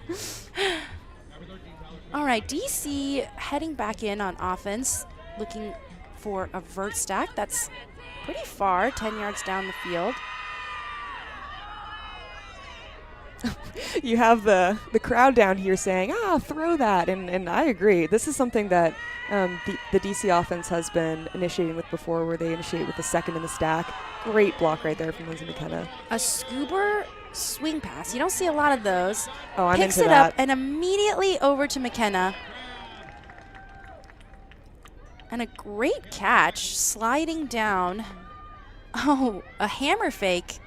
All right, DC heading back in on offense, looking for a vert stack. That's pretty far, 10 yards down the field. You have the crowd down here saying, throw that. And I agree. This is something that the DC offense has been initiating with before, where they initiate with the second in the stack. Great block right there from Lindsay McKenna. A scuba swing pass. You don't see a lot of those. Oh, I'm Picks into it up that. and immediately over to McKenna. And a great catch, sliding down. Oh, a hammer fake.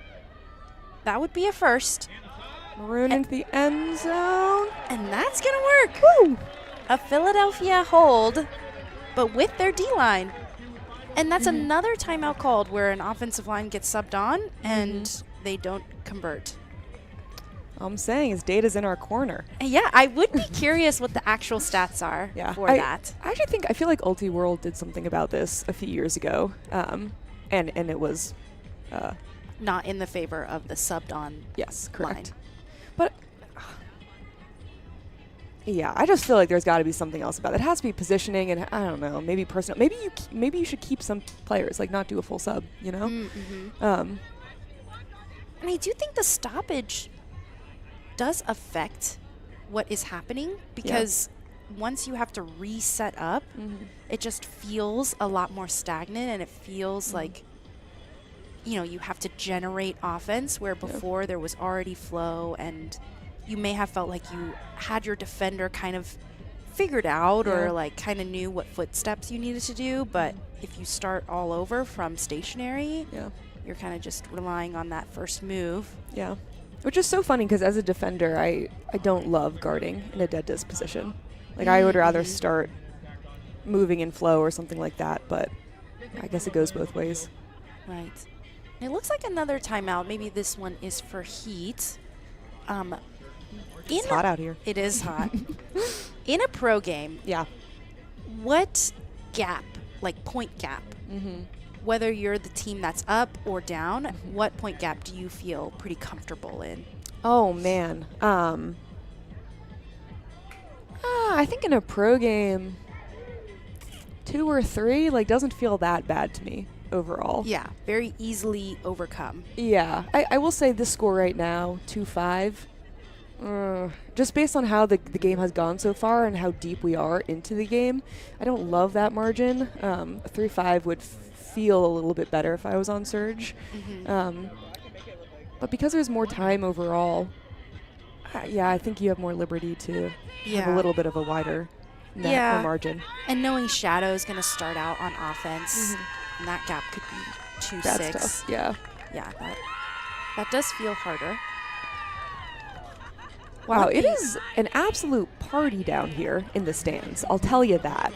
That would be a first. Maroon into the end zone. And that's going to work. Woo! A Philadelphia hold, but with their D-line. And that's another timeout called where an offensive line gets subbed on and they don't convert. All I'm saying is data's in our corner. And yeah, I would be curious what the actual stats are for that. I actually I feel like Ulti World did something about this a few years ago. And it was Not in the favor of the subbed on yes, correct. line. But yeah, I just feel like there's got to be something else about it. It has to be positioning, and I don't know, maybe personal. Maybe you should keep some players, like not do a full sub, you know? And I do think the stoppage does affect what is happening, because once you have to reset up, it just feels a lot more stagnant, and it feels like, you know, you have to generate offense where before there was already flow, and you may have felt like you had your defender kind of figured out or like kind of knew what footsteps you needed to do. But if you start all over from stationary, you're kind of just relying on that first move. Yeah. Which is so funny because as a defender, I don't love guarding in a dead disc position. Like I would rather start moving in flow or something like that, but I guess it goes both ways. Right. And it looks like another timeout. Maybe this one is for Heat. It's hot out here. It is hot. In a pro game, what gap, like point gap, whether you're the team that's up or down, what point gap do you feel pretty comfortable in? Oh, man. I think in a pro game, 2 or 3, like, doesn't feel that bad to me overall. Yeah, very easily overcome. Yeah. I will say this score right now, 2-5. Just based on how the game has gone so far and how deep we are into the game, I don't love that margin. 3-5 would feel a little bit better if I was on Surge. But because there's more time overall, I think you have more liberty to have a little bit of a wider net or margin. And knowing Shadow's going to start out on offense, and that gap could be 2-6. That's tough. Yeah. Yeah, that does feel harder. Wow, it is an absolute party down here in the stands. I'll tell you that.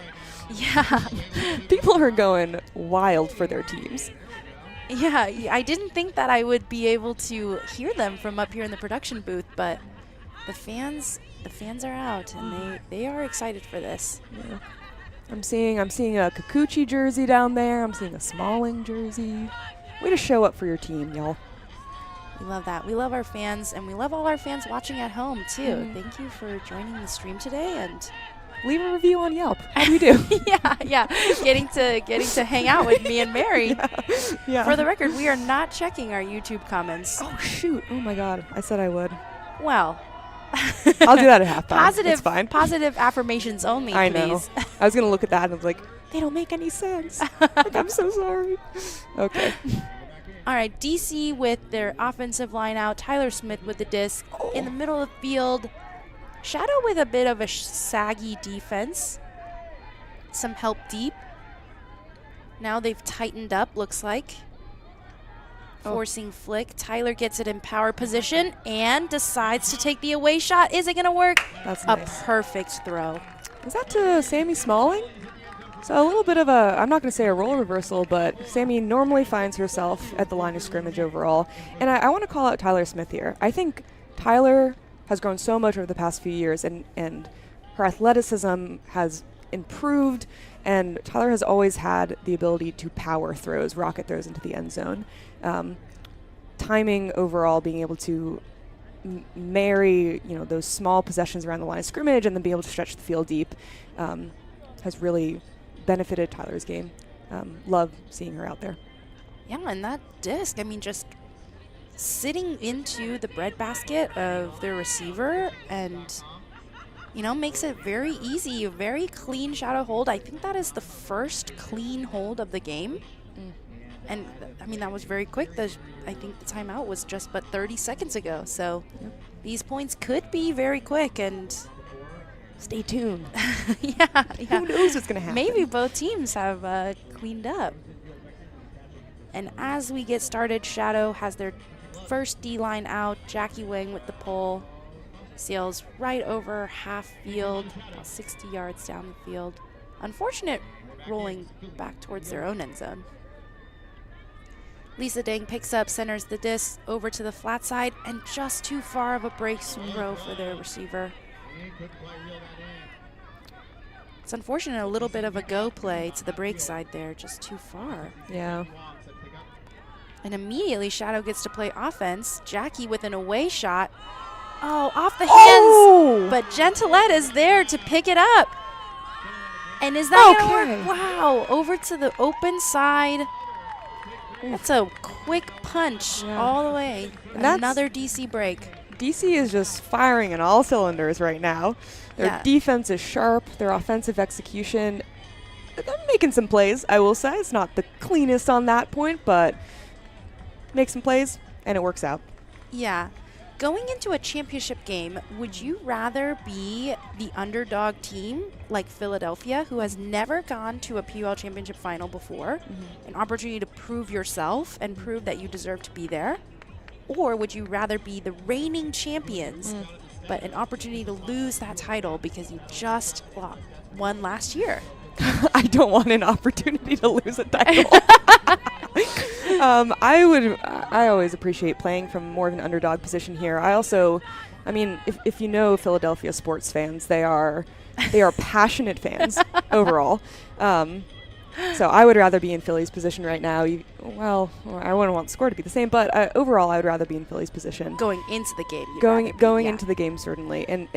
Yeah. People are going wild for their teams. Yeah, I didn't think that I would be able to hear them from up here in the production booth, but the fans are out and they are excited for this. Yeah. I'm seeing a Kikuchi jersey down there. I'm seeing a Smalling jersey. Way to show up for your team, y'all. We love that. We love our fans, and we love all our fans watching at home too. Thank you for joining the stream today, and leave a review on Yelp. How do we do? yeah. Getting to hang out with me and Mary. Yeah. For the record, we are not checking our YouTube comments. Oh shoot! Oh my God! I said I would. Well, I'll do that at halftime. It's fine. Positive affirmations only, I please. know. I was gonna look at that and I was like, they don't make any sense. Like, I'm so sorry. Okay. All right, DC with their offensive line out. Tyler Smith with the disc in the middle of the field. Shadow with a bit of a saggy defense. Some help deep. Now they've tightened up, looks like. Forcing flick. Tyler gets it in power position and decides to take the away shot. Is it going to work? That's a nice. Perfect throw. Is that to Sammy Smalling? So a little bit of a, I'm not going to say a role reversal, but Sammy normally finds herself at the line of scrimmage overall. And I want to call out Tyler Smith here. I think Tyler has grown so much over the past few years, and her athleticism has improved, and Tyler has always had the ability to power throws, rocket throws into the end zone. Timing overall, being able to marry, those small possessions around the line of scrimmage and then be able to stretch the field deep has really benefited Tyler's game. Love seeing her out there. Yeah, and that disc, just sitting into the breadbasket of their receiver and, makes it very easy, a very clean shadow hold. I think that is the first clean hold of the game. And, that was very quick. I think the timeout was just but 30 seconds ago. So these points could be very quick, and stay tuned. Yeah. Who knows what's going to happen? Maybe both teams have cleaned up. And as we get started, Shadow has their first D-line out. Jackie Wang with the pull. Sails right over half field, about 60 yards down the field. Unfortunate rolling back towards their own end zone. Lisa Dang picks up, centers the disc over to the flat side, and just too far of a break throw for their receiver. It's unfortunate, a little bit of a go play to the break side there, just too far. Yeah. And immediately Shadow gets to play offense. Jackie with an away shot. Oh, off the hands, but Gentilette is there to pick it up. And is that going to work? Wow, over to the open side. That's a quick punch all the way. And another DC break. DC is just firing on all cylinders right now. Their defense is sharp. Their offensive execution, they're making some plays, I will say. It's not the cleanest on that point, but make some plays, and it works out. Yeah. Going into a championship game, would you rather be the underdog team like Philadelphia, who has never gone to a PUL Championship final before, an opportunity to prove yourself and prove that you deserve to be there? Or would you rather be the reigning champions, but an opportunity to lose that title because you just won last year? I don't want an opportunity to lose a title. I always appreciate playing from more of an underdog position here. I also, if you know Philadelphia sports fans, they are passionate fans overall. So I would rather be in Philly's position right now. I wouldn't want the score to be the same, but overall, I would rather be in Philly's position. Going into the game. Going into the game, certainly. And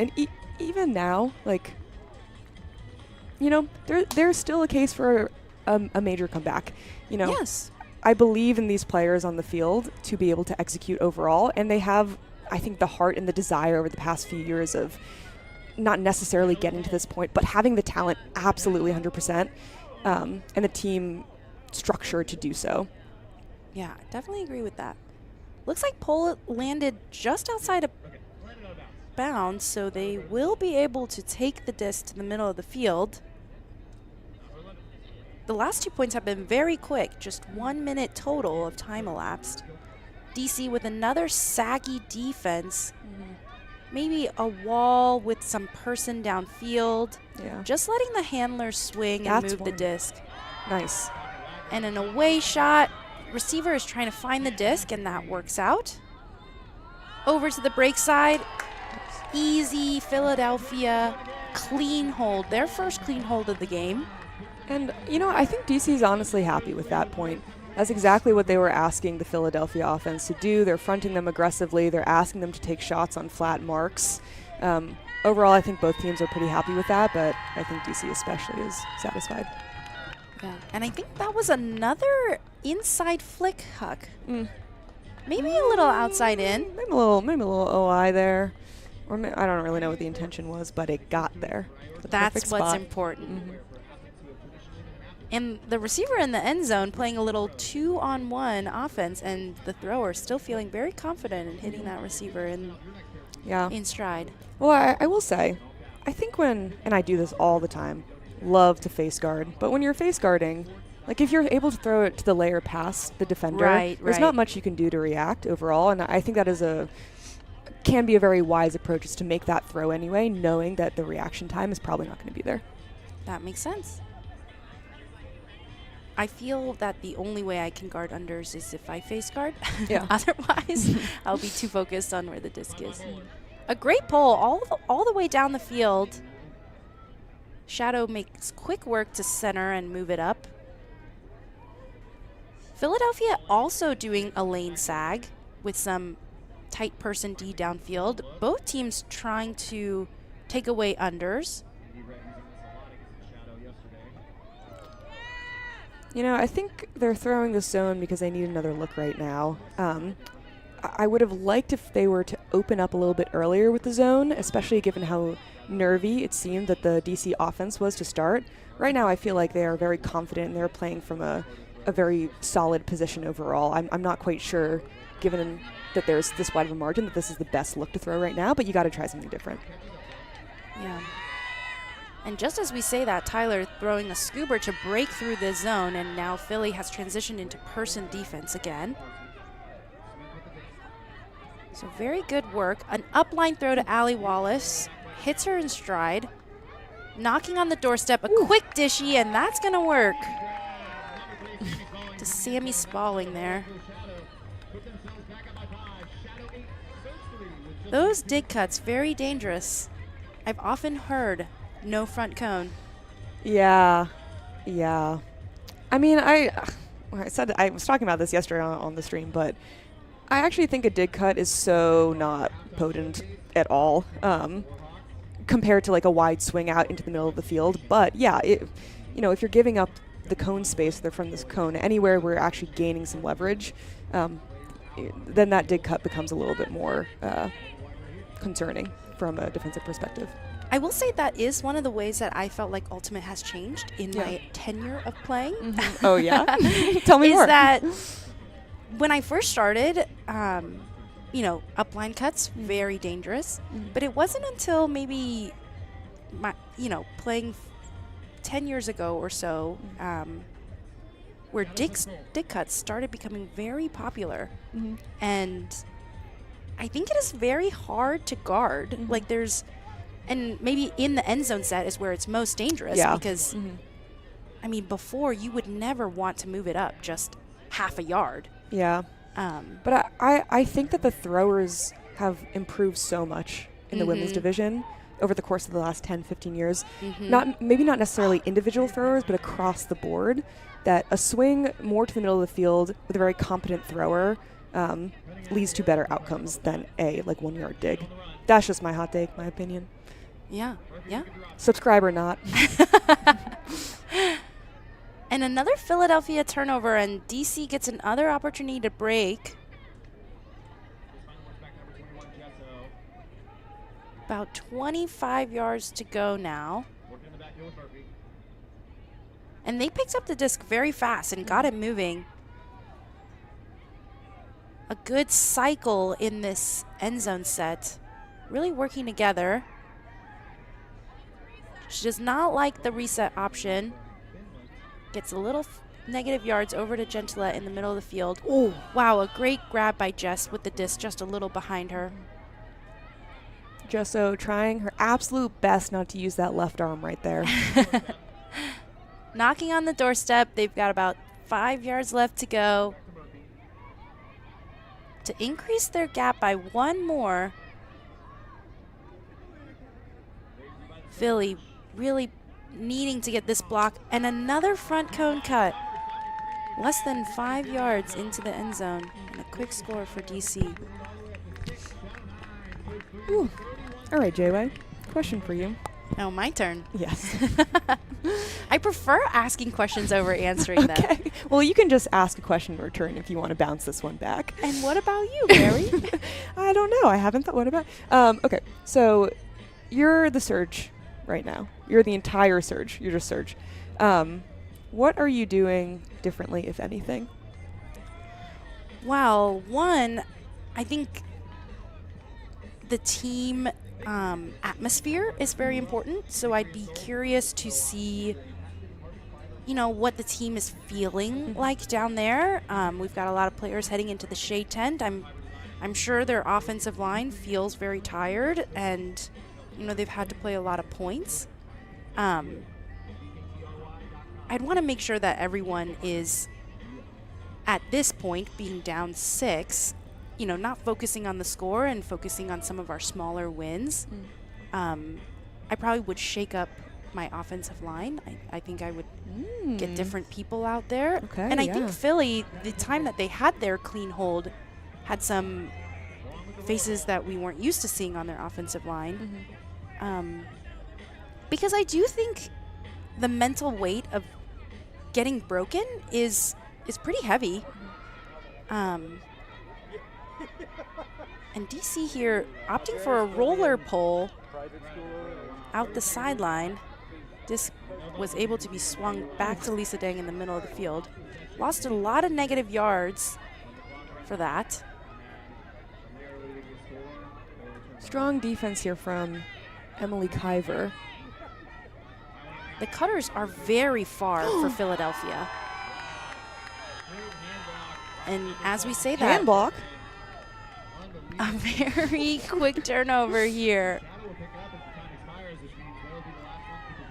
even now, there's still a case for a major comeback. Yes. I believe in these players on the field to be able to execute overall, and they have, I think, the heart and the desire over the past few years of not necessarily getting to this point, but having the talent absolutely 100%, and the team structure to do so. Yeah, I definitely agree with that. Looks like PUL landed just outside of bounds, so they will be able to take the disc to the middle of the field. The last 2 points have been very quick, just 1 minute total of time elapsed. DC with another saggy defense. maybe a wall with some person downfield. Yeah. Just letting the handler swing and That's move the one. disc. Nice. And an away shot. Receiver is trying to find the disc, and that works out. Over to the break side. Easy Philadelphia clean hold. Their first clean hold of the game. And, you know, I think DC's honestly happy with that point. That's exactly what they were asking the Philadelphia offense to do. They're fronting them aggressively. They're asking them to take shots on flat marks. Overall, I think both teams are pretty happy with that, but I think DC especially is satisfied. Yeah, and I think that was another inside flick, Huck. Maybe a little outside in. Maybe a little OI there. Or I don't really know what the intention was, but it got there. That's what's important. And the receiver in the end zone playing a little 2-on-1 offense, and the thrower still feeling very confident in hitting that receiver in stride. Well, I will say, I think and I do this all the time, love to face guard. But when you're face guarding, like if you're able to throw it to the layer past the defender, there's not much you can do to react overall. And I think that can be a very wise approach, is to make that throw anyway, knowing that the reaction time is probably not going to be there. That makes sense. I feel that the only way I can guard unders is if I face guard. Yeah. Otherwise, I'll be too focused on where the disc is. A great pull all the way down the field. Shadow makes quick work to center and move it up. Philadelphia also doing a lane sag with some tight person D downfield. Both teams trying to take away unders. You know, I think they're throwing the zone because they need another look right now. I would have liked if they were to open up a little bit earlier with the zone, especially given how nervy it seemed that the DC offense was to start. Right now, I feel like they are very confident and they're playing from a very solid position overall. I'm not quite sure, given that there's this wide of a margin, that this is the best look to throw right now, but you got to try something different. Yeah. And just as we say that, Tyler throwing a scoober to break through the zone, and now Philly has transitioned into person defense again. So very good work. An upline throw to Allie Wallace. Hits her in stride. Knocking on the doorstep. A quick dishy, and that's going to work. To Sammy Spaulding there. Those dig cuts, very dangerous. I've often heard no front cone. Yeah. I mean, I was talking about this yesterday on the stream, but I actually think a dig cut is so not potent at all compared to like a wide swing out into the middle of the field. But yeah, if you're giving up the cone space from this cone anywhere where you're actually gaining some leverage, then that dig cut becomes a little bit more concerning from a defensive perspective. I will say that is one of the ways that I felt like Ultimate has changed in my tenure of playing. Oh, yeah? Tell me more. Is that when I first started, upline cuts, very dangerous. But it wasn't until maybe, playing 10 years ago or so, where dig cuts started becoming very popular. And I think it is very hard to guard. Like and maybe in the end zone set is where it's most dangerous because, I mean, before you would never want to move it up just half a yard. Yeah. But I think that the throwers have improved so much in the women's division over the course of the last 10, 15 years. Maybe not necessarily individual throwers, but across the board, that a swing more to the middle of the field with a very competent thrower leads to better outcomes than a 1 yard dig. That's just my hot take, my opinion. Yeah. Subscribe or not. And another Philadelphia turnover, and DC gets another opportunity to break. About 25 yards to go now. And they picked up the disc very fast and got it moving. A good cycle in this end zone set. Really working together. She does not like the reset option. Gets a little negative yards over to Gentile in the middle of the field. Oh, wow, a great grab by Jess with the disc just a little behind her. Jusso trying her absolute best not to use that left arm right there. Knocking on the doorstep. They've got about 5 yards left to go. To increase their gap by one more. Philly really needing to get this block. And another front cone cut. Less than 5 yards into the end zone. And a quick score for DC. Ooh. All right, Jayway. Question for you. Oh, my turn. Yes. I prefer asking questions over answering them. Okay. Well, you can just ask a question in return if you want to bounce this one back. And what about you, Mary? I don't know. I haven't thought. What about? Okay. So you're the Surge right now. You're the entire Surge. You're just Surge. What are you doing differently, if anything? Well, one, I think the team atmosphere is very important. So I'd be curious to see, you know, what the team is feeling like down there. We've got a lot of players heading into the shade tent. I'm sure their offensive line feels very tired, and you know they've had to play a lot of points. I'd want to make sure that everyone is at this point being down 6. You know, not focusing on the score and focusing on some of our smaller wins. I probably would shake up my offensive line. I think I would get different people out there. Okay, and I think Philly, the time that they had their clean hold, had some faces that we weren't used to seeing on their offensive line. Because I do think the mental weight of getting broken is pretty heavy. And DC here opting for a roller pole out the sideline. This was able to be swung back to Lisa Dang in the middle of the field. Lost a lot of negative yards for that. Strong defense here from Emily Kiver. The cutters are very far for Philadelphia. And as we say that, Hand block. a very quick turnover here.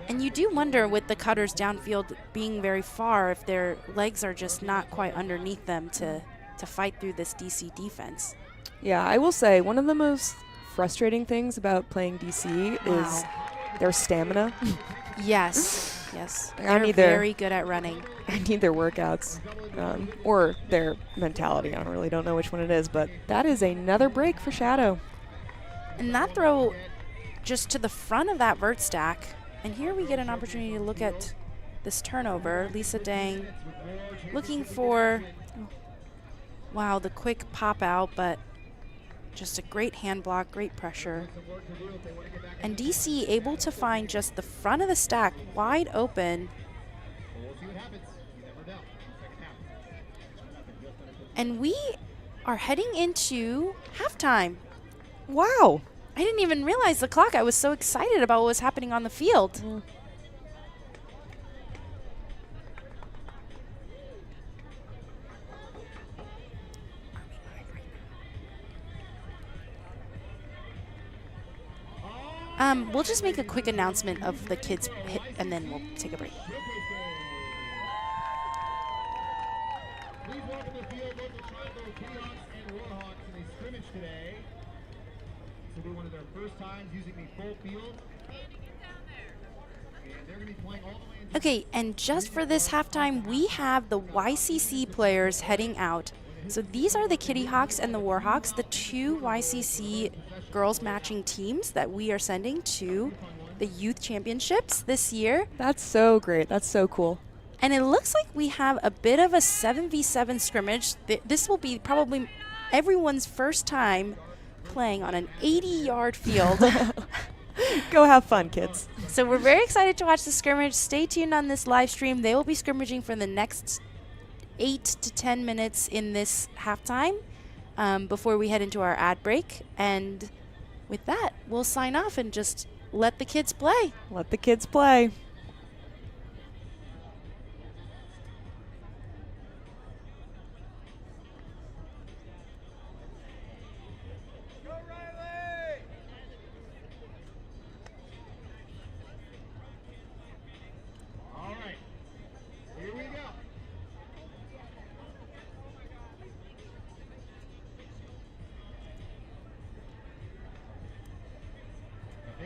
And you do wonder with the cutters downfield being very far if their legs are just not quite underneath them to fight through this DC defense. Yeah, I will say one of the most frustrating things about playing DC is their stamina. Yes, yes. I They're need their- very good at running. I need their workouts or their mentality. I don't know which one it is, but that is another break for Shadow. And that throw just to the front of that vert stack. And here we get an opportunity to look at this turnover. Lisa Dang looking for, wow, the quick pop out, but just a great hand block, great pressure. And DC able to find just the front of the stack wide open. And we are heading into halftime. Wow. I didn't even realize the clock. I was so excited about what was happening on the field. We'll just make a quick announcement of the kids hit, and then we'll take a break. Please welcome to the field local Triangle Jayhawks and Warhawks in a scrimmage today. This will be one of their first times using the full field. And they're going to be playing all the way into Okay, and just for this halftime, we have the YCC players heading out. So these are the Kitty Hawks and the Warhawks, the two YCC girls matching teams that we are sending to the youth championships this year. That's so great. That's so cool. And it looks like we have a bit of a 7v7 scrimmage. This will be probably everyone's first time playing on an 80-yard field. Go have fun, kids. So we're very excited to watch the scrimmage. Stay tuned on this live stream. They will be scrimmaging for the next 8 to 10 minutes in this halftime before we head into our ad break. And with that, we'll sign off and just let the kids play. Let the kids play.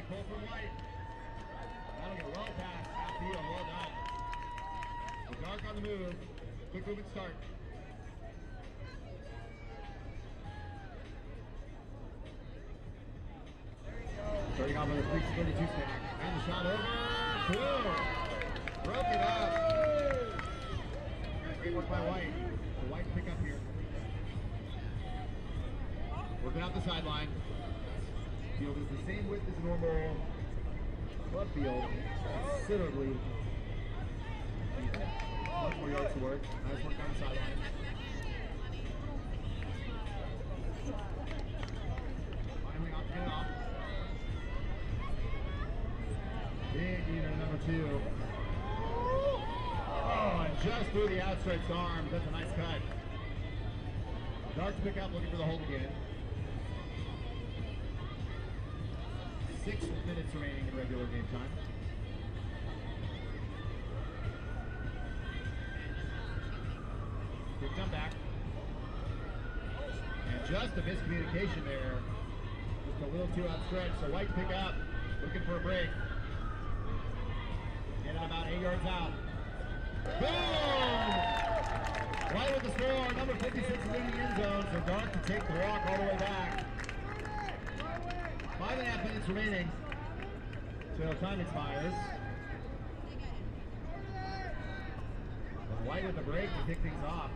Great pull from White. That'll get well past half field. Well done. The Dark on the move. Quick movement start. Starting off with a 332 stack. And the shot over. Boom! Broke it up. Great work by White. The White pick up here. Working out the sideline. Field is the same width as a normal club field. Considerably deeper. Much more yards to work. Nice work on the sideline. Finally off to get it off. Big unit number 2. Oh, and just through the outstretched arm. That's a nice cut. Dark to pick up, looking for the hold again. 6 minutes remaining in regular game time. Quick jump back. And just a miscommunication there. Just a little too outstretched. So White pick up, looking for a break. Getting about 8 yards out. Boom! White with the score. Number 56 is in the end zone. So Dark to take the walk all the way back. 5.5 minutes remaining till time expires. And White with the break to kick things off.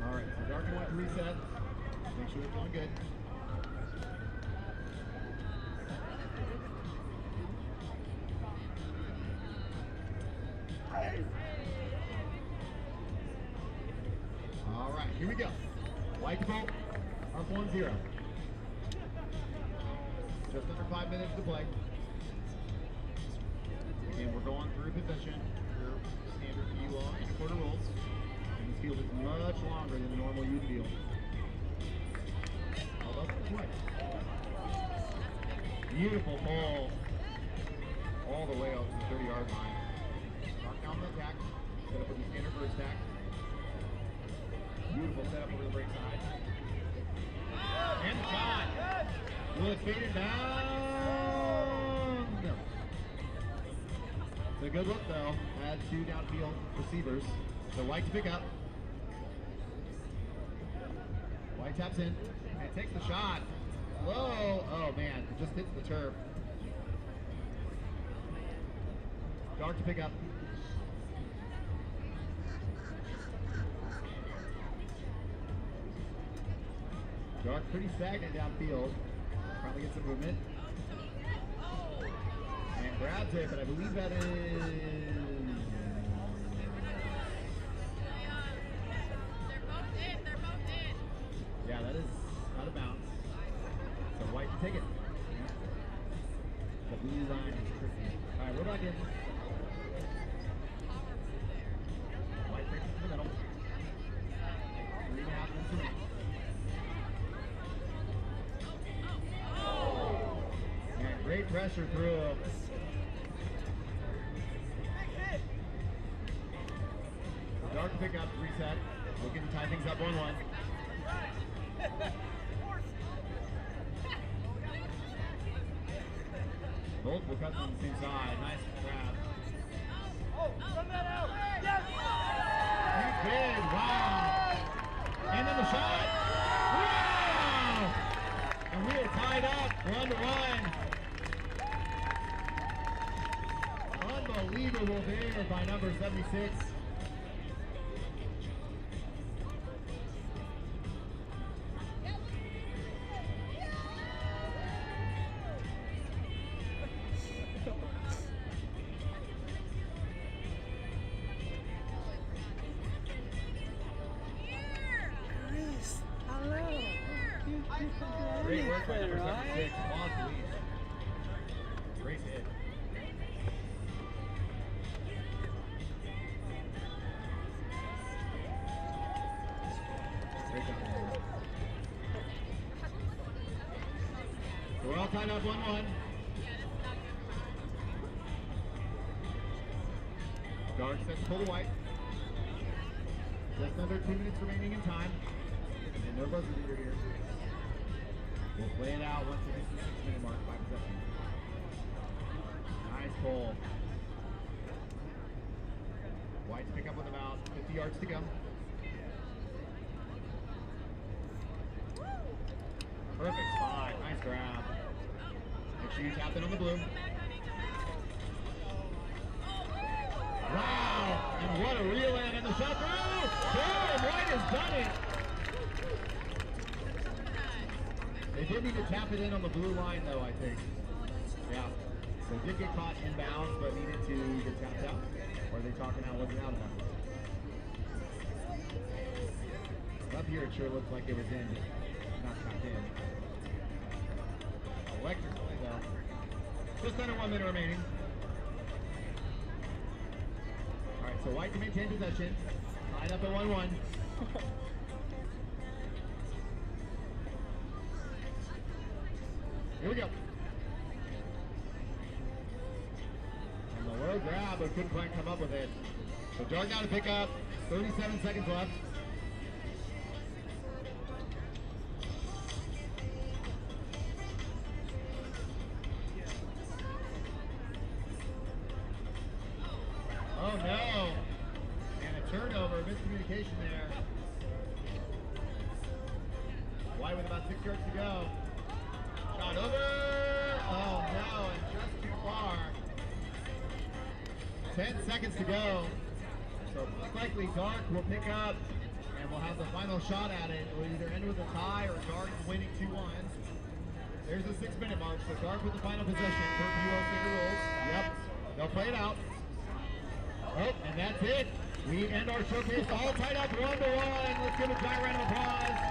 All right, so Dark and White to reset. Make sure it's going good. All right, here we go. White to vote, up 1-0. Just under 5 minutes to play. Again, we're going through possession, your standard PUL and quarter rules. And this field is much longer than the normal youth field. Although it's right. Beautiful pull all the way up to the 30-yard line. Dark down the attack. Set up with the standard first stack. Beautiful setup over the break side. And the shot. Will it fade it down? No. It's a good look though. Had 2 downfield receivers. So White to pick up. White taps in and takes the shot. Low. Oh man, it just hits the turf. Dark to pick up. Dark pretty stagnant downfield. Probably gets some movement. And grabs it, but I believe that is... Yeah, that is out of bounds. So White to take it. The blue line is tricky. All right, we're back in. White breaks it to the middle. 3.5 minutes remaining. And great pressure through. Dark to pick up, reset. Looking to tie things up 1-1. Both will cut on the same side. Nice grab. Oh, run that out! Yes! He did. Wow! And then the shot. Wow! And we are tied up 1-1. Unbelievable there by number 76. Great work by number 76. Lost the lead. Great hit. Great job. tied up 1-1. Dark sets pull the white. Just under 2 minutes remaining in time. And no buzzer beater here. We'll play it out once it hits the 6-minute mark by possession. Nice pull. Whites pick up with about 50 yards to go. Perfect spot. Nice grab. Make sure you tap in on the blue. Wow! And what a relay and the shot through! Boom! White has done it! They did need to tap it in on the blue line though, I think. Yeah. So did get caught inbounds, but needed to get tapped out. Or are they talking out wasn't out enough? Up here it sure looks like it was in, not tapped in. Electric play though. Just under 1 minute remaining. Alright, so White to maintain possession. Tied up at 1-1. Here we go. And the low grab, but couldn't quite come up with it. So Dark now to pick up. 37 seconds left. Oh no! And a turnover, miscommunication there. White with about 6 yards to go. Shot over! Oh no, and just too far. 10 seconds to go. So most likely Dark will pick up and we'll have the final shot at it. It will either end with a tie or Dark winning 2-1. There's the 6-minute mark, so Dark with the final possession per PUL Sticker rules. Yep, they'll play it out. Oh, and that's it. We end our showcase all tied up 1-1. Let's give a giant round of applause.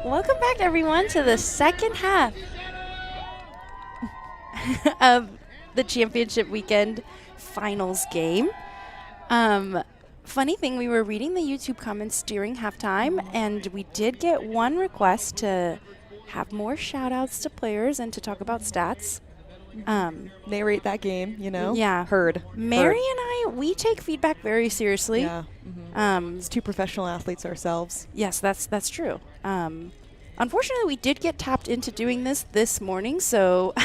Welcome back, everyone, to the second half of the championship weekend finals game. Funny thing, we were reading the YouTube comments during halftime, and we did get one request to have more shout-outs to players and to talk about stats. Narrate that game, you know? Yeah. Heard. Mary and I, we take feedback very seriously. Yeah. As two professional athletes ourselves. Yes, that's true. Unfortunately, we did get tapped into doing this morning, so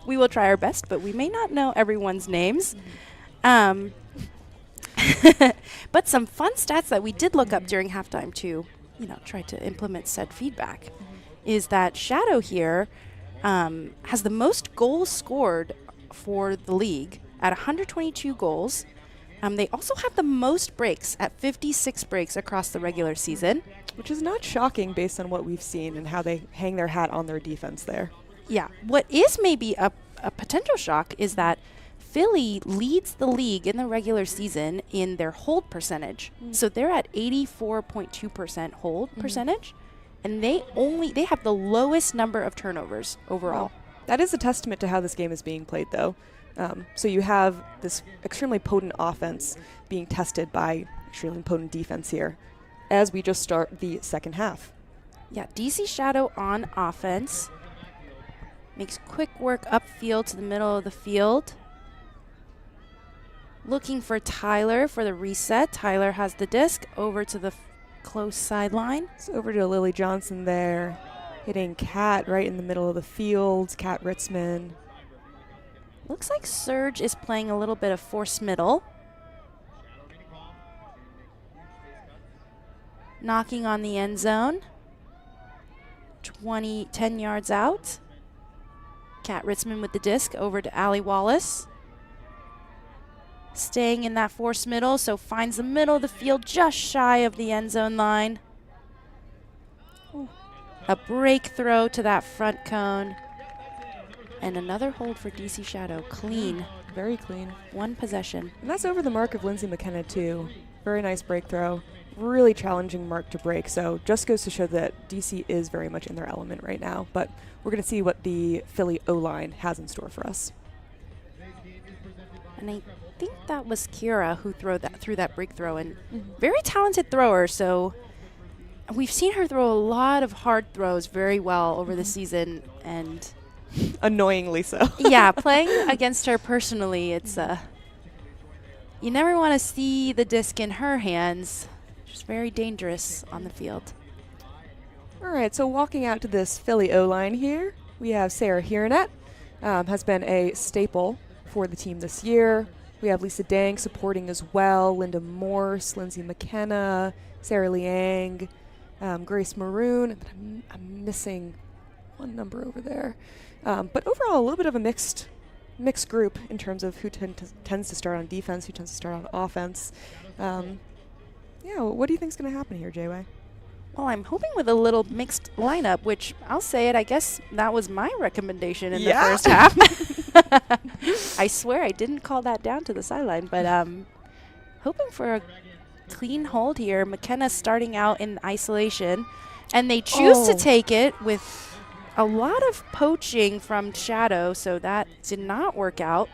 we will try our best, but we may not know everyone's names. But some fun stats that we did look up during halftime to, try to implement said feedback, is that Shadow here has the most goals scored for the league at 122 goals. They also have the most breaks at 56 breaks across the regular season. Which is not shocking based on what we've seen and how they hang their hat on their defense there. Yeah. What is maybe a potential shock is that Philly leads the league in the regular season in their hold percentage. So they're at 84.2% hold percentage, and they have the lowest number of turnovers overall. Wow. That is a testament to how this game is being played, though. So you have this extremely potent offense being tested by extremely potent defense here as we just start the second half. Yeah, DC Shadow on offense. Makes quick work upfield to the middle of the field. Looking for Tyler for the reset. Tyler has the disc over to the close sideline. It's over to Lily Johnson there, hitting Kat right in the middle of the field. Kat Ritzman. Looks like Surge is playing a little bit of force middle. Knocking on the end zone. 10 yards out. Kat Ritzman with the disc over to Allie Wallace. Staying in that force middle, so finds the middle of the field just shy of the end zone line. Ooh. A break throw to that front cone. And another hold for DC Shadow. Clean. Very clean. One possession. And that's over the mark of Lindsay McKenna, too. Very nice break throw. Really challenging mark to break. So just goes to show that DC is very much in their element right now. But we're going to see what the Philly O-line has in store for us. And I think that was Kira who threw that break throw. And very talented thrower. So we've seen her throw a lot of hard throws very well over the season. And annoyingly so. Yeah, playing against her personally, it's you never want to see the disc in her hands. She's very dangerous on the field. All right, so walking out to this Philly O-line here, we have Sarah Hiernet, has been a staple for the team this year. We have Lisa Dang supporting as well, Linda Morse, Lindsay McKenna, Sarah Liang, Grace Maroon, and I'm missing one number over there. But overall, a little bit of a mixed group in terms of who tends to start on defense, who tends to start on offense. What do you think is going to happen here, Jay? Well, I'm hoping with a little mixed lineup, which I'll say it, I guess that was my recommendation in the first half. I swear I didn't call that down to the sideline, but hoping for a clean hold here. McKenna starting out in isolation, and they choose to take it with a lot of poaching from Shadow, so that did not work out.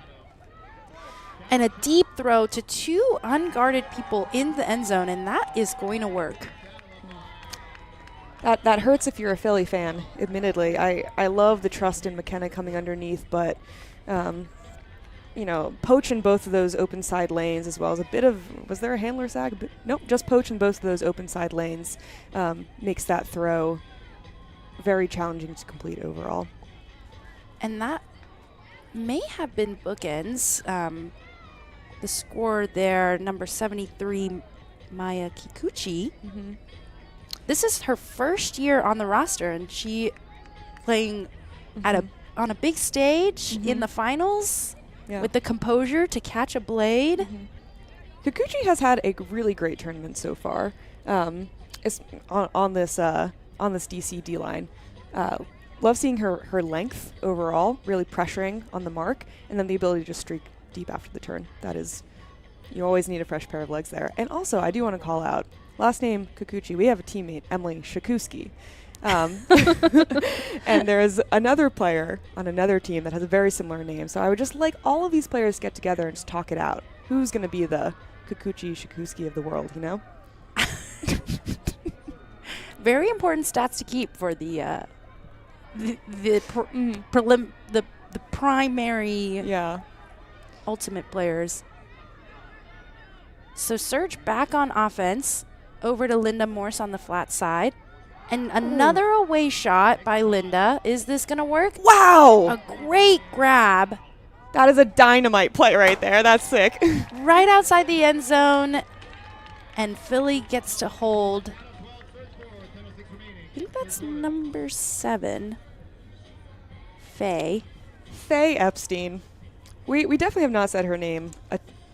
And a deep throw to two unguarded people in the end zone, and that is going to work. That hurts if you're a Philly fan, admittedly. I love the trust in McKenna coming underneath, but, poach in both of those open side lanes as well as a bit of, was there a handler sag? Nope, just poach in both of those open side lanes makes that throw very challenging to complete overall. And that may have been bookends. The score there, number 73, Maya Kikuchi. This is her first year on the roster, and she playing on a big stage in the finals with the composure to catch a blade. Kikuchi has had a really great tournament so far. It's on this DC D line. Love seeing her length overall, really pressuring on the mark, and then the ability to just streak deep after the turn. That is, you always need a fresh pair of legs there. And also, I do want to call out, last name Kikuchi, we have a teammate, Emily Shakuski. And there's another player on another team that has a very similar name. So I would just like all of these players to get together and just talk it out. Who's going to be the Kikuchi Shikuski of the world, you know? Very important stats to keep for the primary Yeah. ultimate players. So Surge back on offense, over to Linda Morse on the flat side. And another away shot by Linda. Is this going to work? Wow! A great grab That is a dynamite play right there. That's sick. right outside the end zone. And Philly gets to hold. I think that's number 7. Faye. Faye Epstein. We definitely have not said her name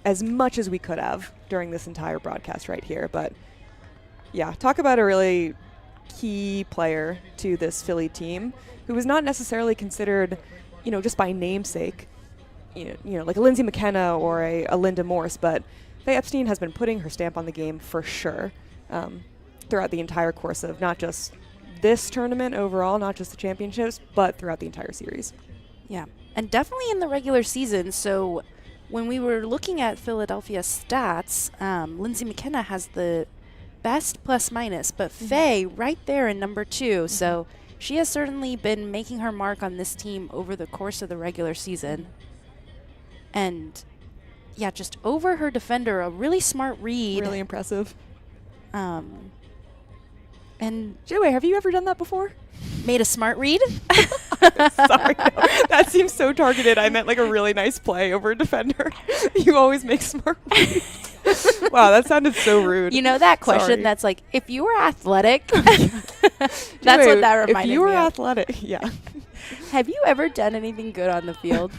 as much as we could have during this entire broadcast right here. But yeah, talk about a really key player to this Philly team who was not necessarily considered, just by namesake, like a Lindsay McKenna or a Linda Morse, but Faye Epstein has been putting her stamp on the game for sure throughout the entire course of not just this tournament overall, not just the championships, but throughout the entire series. Yeah, and definitely in the regular season. So when we were looking at Philadelphia stats, Lindsay McKenna has the best plus minus, but Faye right there in number 2. So she has certainly been making her mark on this team over the course of the regular season. And yeah, just over her defender, a really smart read. Really impressive. And Joey, have you ever done that before? made a smart read. Sorry, no. That seems so targeted. I meant like a really nice play over a defender. You always make smart reads. Wow, that sounded so rude. You know that question Sorry. that's like, if you were athletic, that's what that reminded me If you were of. athletic, yeah. Have you ever done anything good on the field?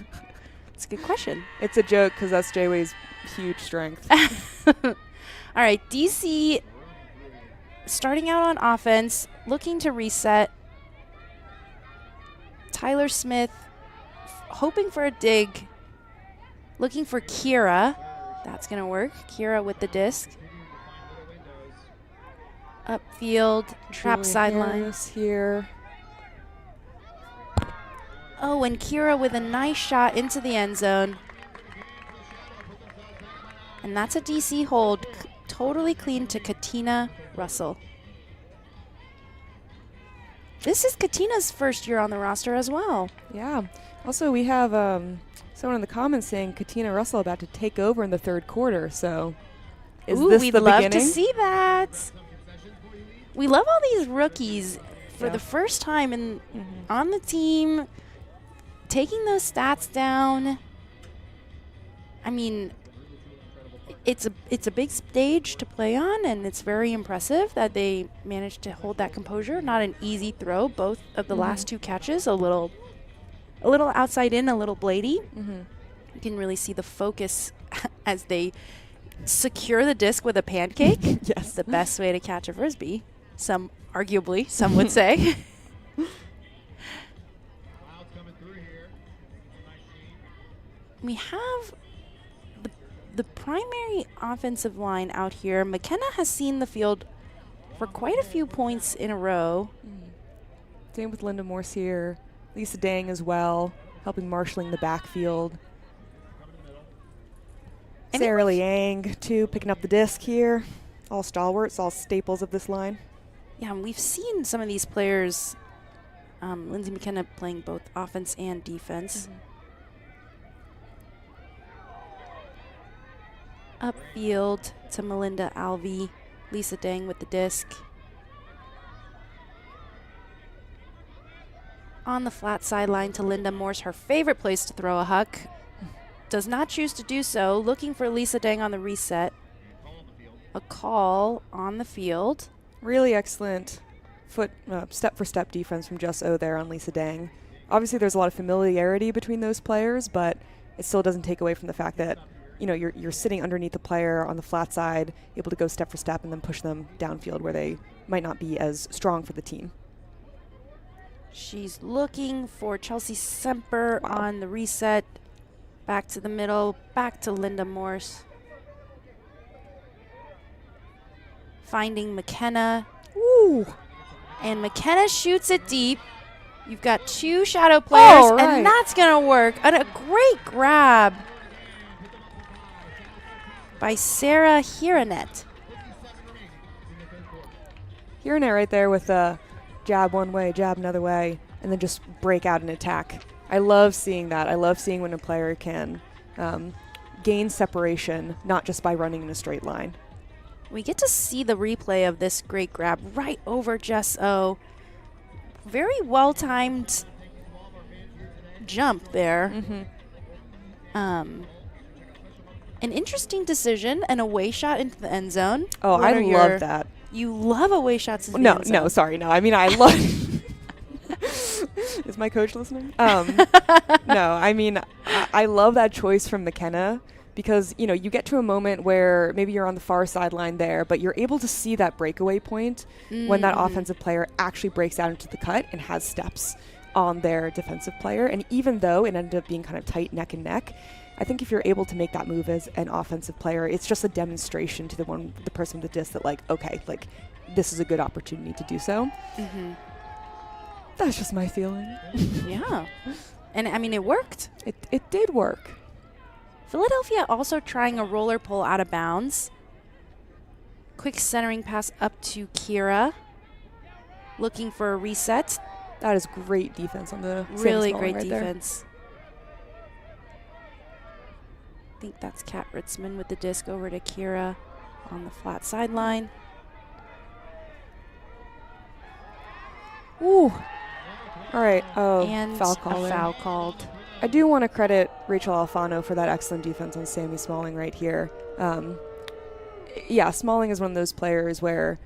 It's a good question. It's a joke because that's Jayway's huge strength. All right, DC starting out on offense, looking to reset. Tyler Smith hoping for a dig, looking for Kira. That's going to work. Kira with the disc. Upfield, trap Julie sideline. Harris here. Oh, and Kira with a nice shot into the end zone. And that's a DC hold, totally clean to Katina Russell. This is Katina's first year on the roster as well. Yeah. Also, we have someone in the comments saying Katina Russell about to take over in the third quarter. So, is Ooh, this we'd the love beginning? to see that. We love all these rookies for Yeah. the first time on the team, taking those stats down. I mean, it's a big stage to play on, and it's very impressive that they managed to hold that composure. Not an easy throw. Both of the last 2 catches, a little outside in, a little bladey. You can really see the focus as they secure the disc with a pancake. Yes. The best way to catch a frisbee. Some would say. We have the primary offensive line out here. McKenna has seen the field for quite a few points in a row. Same with Linda Morse here. Lisa Dang as well, helping marshaling the backfield. And Sarah Liang, too, picking up the disc here. All stalwarts, all staples of this line. Yeah, and we've seen some of these players, Lindsay McKenna playing both offense and defense. Upfield to Melinda Alvey, Lisa Dang with the disc. On the flat sideline to Linda Morse, her favorite place to throw a huck. Does not choose to do so, looking for Lisa Dang on the reset. A call on the field. Really excellent step-for-step defense from Just O there on Lisa Dang. Obviously, there's a lot of familiarity between those players, but it still doesn't take away from the fact that you're sitting underneath the player on the flat side, able to go step for step and then push them downfield where they might not be as strong for the team. She's looking for Chelsea Semper on the reset. Back to the middle, back to Linda Morse. Finding McKenna. Ooh! And McKenna shoots it deep. You've got 2 shadow players, and that's going to work. And a great grab by Sarah Hiranet. Hiranet right there with a jab one way, jab another way, and then just break out an attack. I love seeing that. I love seeing when a player can gain separation, not just by running in a straight line. We get to see the replay of this great grab right over Jess O. Very well-timed jump there. An interesting decision, an away shot into the end zone. Oh, I love that. You love away shots into the end zone. No, sorry, no. I mean, I love... Is my coach listening? No, I mean, I love that choice from McKenna because, you know, you get to a moment where maybe you're on the far sideline there, but you're able to see that breakaway point when that offensive player actually breaks out into the cut and has steps on their defensive player. And even though it ended up being kind of tight neck and neck, I think if you're able to make that move as an offensive player, it's just a demonstration to the person with the disc that, like, okay, like, this is a good opportunity to do so. That's just my feeling. Yeah. And, I mean, it worked. It did work. Philadelphia also trying a roller pull out of bounds. Quick centering pass up to Kira. Looking for a reset. That is great defense on the really great right defense. I think that's Kat Ritzman with the disc over to Kira on the flat sideline. Ooh. All right. Oh, and foul a foul called. I do want to credit Rachel Alfano for that excellent defense on Sammy Smalling right here. Yeah, Smalling is one of those players where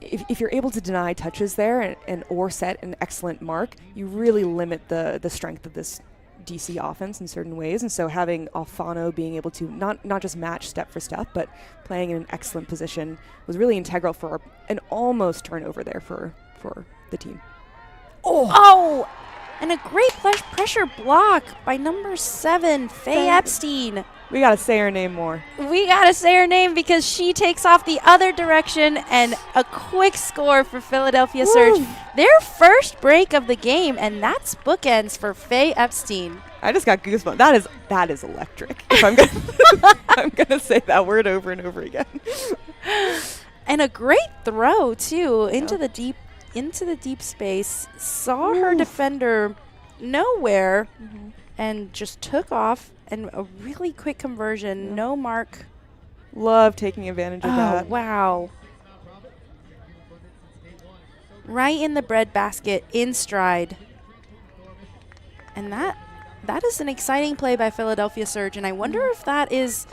if you're able to deny touches there and or set an excellent mark, you really limit the strength of this DC offense in certain ways. And so having Alfano being able to not just match step for step, but playing in an excellent position was really integral for an almost turnover there for the team. Oh! And a great pressure block by number 7, Faye Epstein. We got to say her name more. We got to say her name because she takes off the other direction, and a quick score for Philadelphia Surge. Their first break of the game, and that's bookends for Faye Epstein. I just got goosebumps. That is electric. If I'm gonna I'm gonna say that word over and over again. And a great throw too into the deep space. Saw her defender nowhere and just took off, and a really quick conversion. No mark. Love taking advantage of that. Wow. Right in the breadbasket, in stride. And that is an exciting play by Philadelphia Surge, and I wonder if that is,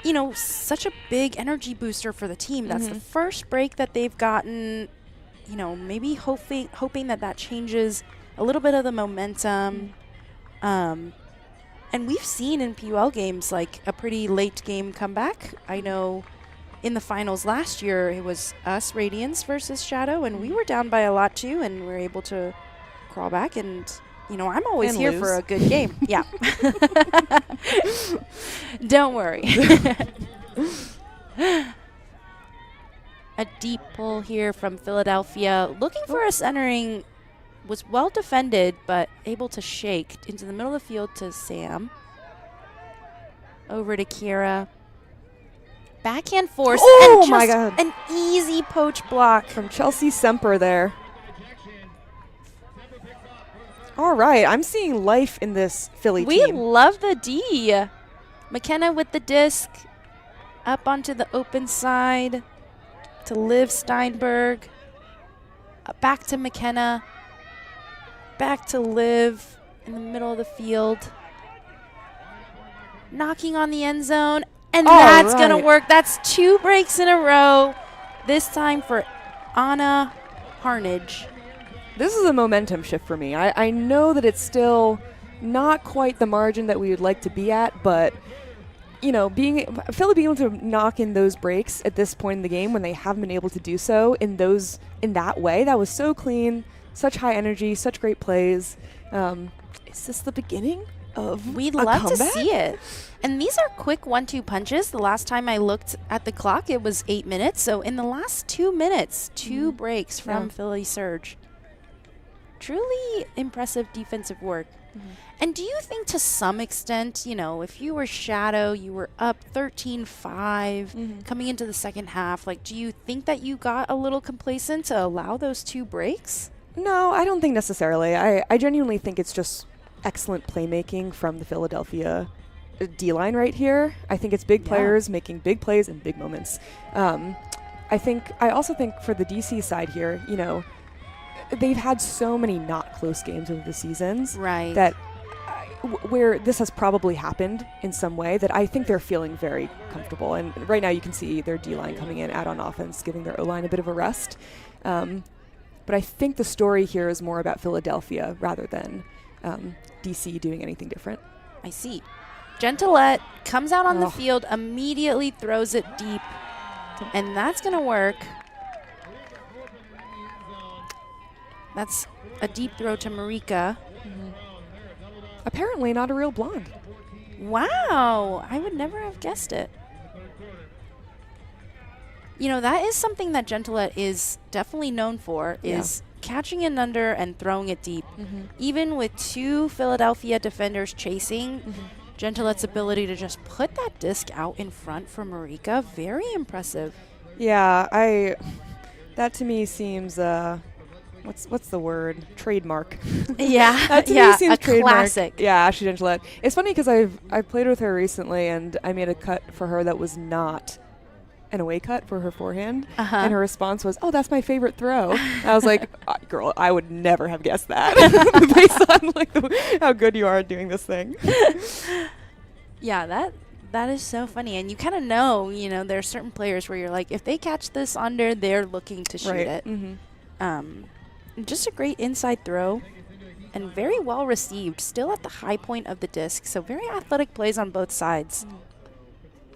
you know, such a big energy booster for the team. That's the first break that they've gotten. You know, maybe hoping that changes a little bit of the momentum. And we've seen in PUL games like a pretty late game comeback. I know in the finals last year it was us, Radiance versus Shadow, and we were down by a lot too, and we were able to crawl back. And, you know, I'm always here for a good game. Yeah. Don't worry. A deep pull here from Philadelphia. Looking for a centering. Was well defended, but able to shake into the middle of the field to Sam. Over to Kira. Backhand force. Oh, my God. An easy poach block. From Chelsea Semper there. All right, I'm seeing life in this Philly team. We love the D. McKenna with the disc. Up onto the open side. To Liv Steinberg. Back to McKenna. Back to Liv in the middle of the field. Knocking on the end zone. And that's going to work. That's 2 breaks in a row. This time for Anna Harnage. This is a momentum shift for me. I know that it's still not quite the margin that we would like to be at, but, you know, Philly being able to knock in those breaks at this point in the game when they haven't been able to do so in that way, that was so clean, such high energy, such great plays. Is this the beginning of We'd a love comeback? to see it. And these are quick 1-2 punches. The last time I looked at the clock, it was 8 minutes. So in the last 2 minutes, 2 breaks from Yeah. Philly Surge. Truly impressive defensive work. And do you think to some extent, you know, if you were Shadow, you were up 13-5 coming into the second half, like, do you think that you got a little complacent to allow those 2 breaks? No, I don't think necessarily. I genuinely think it's just excellent playmaking from the Philadelphia D-line right here. I think it's big Yeah. players making big plays in big moments. I also think for the DC side here, you know, they've had so many not close games over the seasons Right. that where this has probably happened in some way that I think they're feeling very comfortable. And right now you can see their D-line coming in out on offense, giving their O-line a bit of a rest. But I think the story here is more about Philadelphia rather than DC doing anything different. I see. Gentilette comes out on the Oh. field, immediately throws it deep, and that's going to work. That's a deep throw to Marika. Apparently not a real blonde. Wow, I would never have guessed it. You know, that is something that Gentilette is definitely known for, is catching it under and throwing it deep. Even with 2 Philadelphia defenders chasing, Gentilette's ability to just put that disc out in front for Marika, very impressive. Yeah, that to me seems what's the word? Trademark. Yeah, That to me yeah, seems a trademark. classic. Yeah, Ashley Gentilette. It's funny because I've played with her recently, and I made a cut for her that was not an away cut for her forehand, and her response was, "Oh, that's my favorite throw." I was like, "Girl, I would never have guessed that based on like how good you are at doing this thing." Yeah, that is so funny. And you kind of know, you know, there are certain players where you're like, if they catch this under, they're looking to shoot it. Just a great inside throw and very well received, still at the high point of the disc. So very athletic plays on both sides.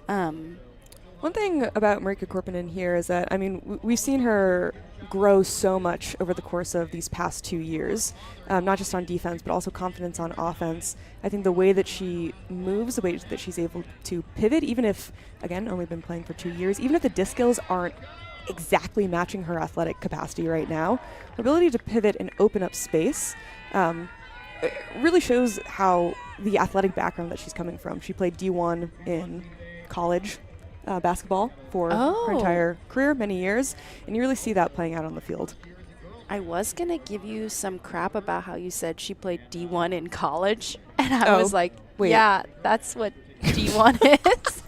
One thing about Marika Korpinen here is that, I mean, we've seen her grow so much over the course of these past 2 years, not just on defense, but also confidence on offense. I think the way that she moves, the way that she's able to pivot, even if, again, only been playing for 2 years, even if the disc skills aren't exactly matching her athletic capacity right now, her ability to pivot and open up space it really shows how the athletic background that she's coming from. She played D1 in college basketball for her entire career, many years, and you really see that playing out on the field. I was going to give you some crap about how you said she played D1 in college, and I was like, wait. yeah, that's what D1 is.